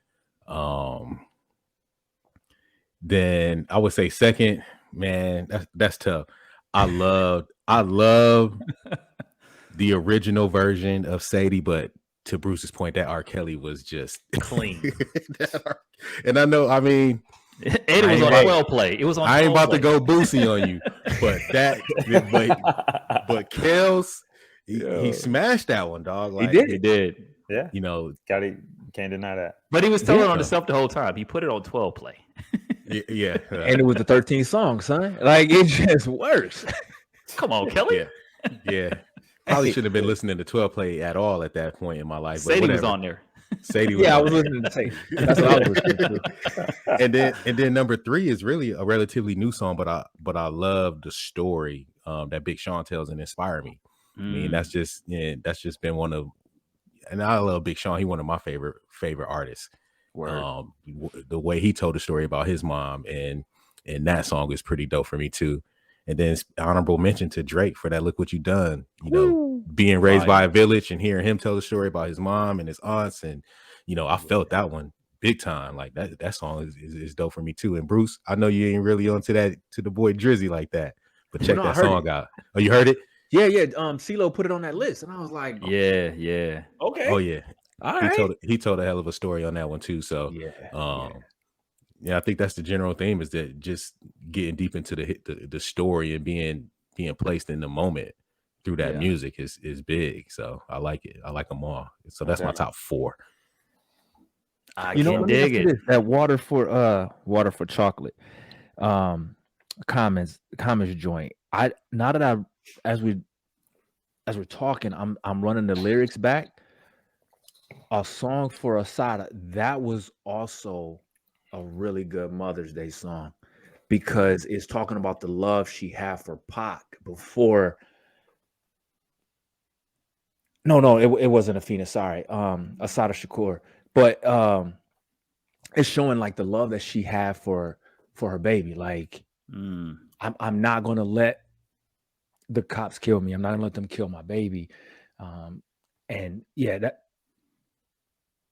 Then I would say second, man, that's tough. I love the original version of Sadie, but to Bruce's point, that R. Kelly was just clean. And I know, I mean, it was on 12 play. It was on. I ain't about to go Boosie on you, but but Kels, he smashed that one, dog. Like, he did. Yeah, you know, can't deny that. But he was telling on himself the whole time. He put it on 12 play. Yeah. And it was the 13th song, son. Like, it just works. Come on, Kelly. Yeah. Probably shouldn't have been listening to 12 play at all at that point in my life. Sadie was on there. Sadie was I was listening to Sadie. That's what I was listening to. And then number 3 is really a relatively new song, but I love the story that Big Sean tells and Inspire Me. I mean, that's just been one of, and I love Big Sean. He's one of my favorite artists. The way he told the story about his mom and that song is pretty dope for me too. And then honorable mention to Drake for that Look What You Done, you know, being raised by a village and hearing him tell the story about his mom and his aunts. And, you know, I felt that one big time. Like that song is dope for me too. And Bruce, I know you ain't really onto that, to the boy Drizzy like that, but check that song out. Oh, you heard it? Yeah. CeeLo put it on that list. And I was like, yeah. Okay. Oh yeah. All right. He told a hell of a story on that one too. So yeah, I think that's the general theme, is that just getting deep into the story and being placed in the moment through that music is big. So I like it. I like them all. So that's my top 4. I can dig it. That water for chocolate. Comments joint. As we're talking, I'm running the lyrics back. A Song for Asada, that was also a really good Mother's Day song, because it's talking about the love she had for Pac before. No, it wasn't Afina. Sorry, Asada Shakur. But it's showing like the love that she had for her baby. Like, I'm not gonna let the cops kill me. I'm not gonna let them kill my baby. And yeah,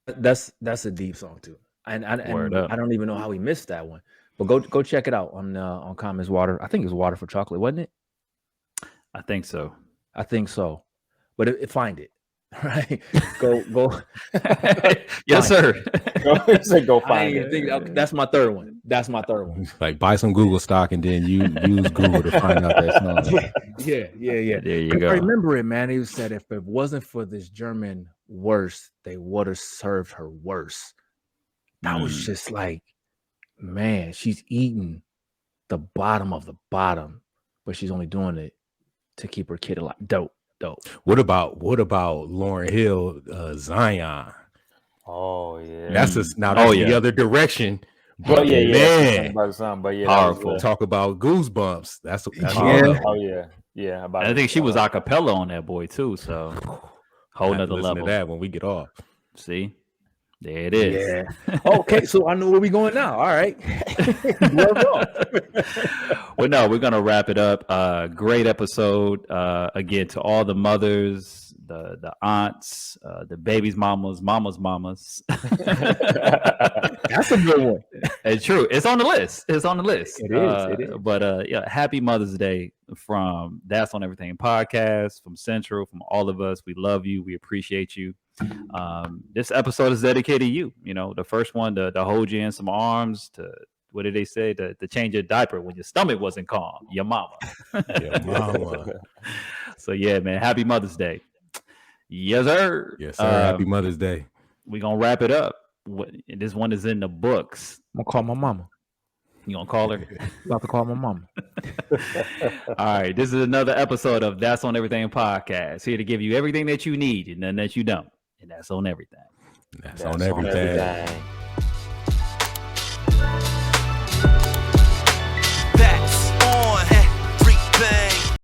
that's a deep song too. And I don't even know how we missed that one. But go check it out on Commons Water. I think it's Water for Chocolate, wasn't it? I think so. But find it. Right? Go. Yes, sir. Go find it. That's my third one. Like, buy some Google stock and then you use Google to find out that song. Yeah. There you go. I remember it, man. He said if it wasn't for this German worse, they would have served her worse. That was just like, man, she's eating the bottom of the bottom, but she's only doing it to keep her kid alive. Dope. What about Lauryn Hill, Zion? Oh yeah, that's the other direction. But man, powerful. Talk about goosebumps. That's Oh yeah. I think she was a cappella on that boy too. So whole nother level. To that when we get off. See, there it is. Yeah. Okay, so I know where we're going now. All right. Well, no, we're gonna wrap it up. Great episode. Again, to all the mothers, the aunts, the babies' mamas. That's a good one. It's true. It's on the list. It is. But happy Mother's Day from That's on Everything podcast, from Central, from all of us. We love you. We appreciate you. This episode is dedicated to you. You know, the first one to hold you in some arms, to what did they say, to change your diaper when your stomach wasn't calm, your mama. So yeah, man, happy Mother's Day. Yes sir. Happy Mother's Day. We're gonna wrap it up. This one is in the books. I'm gonna call my mama. You gonna call her? About to call my mama. All right, this is another episode of That's on Everything podcast, here to give you everything that you need and none that you don't. And that's on everything. That's on everything.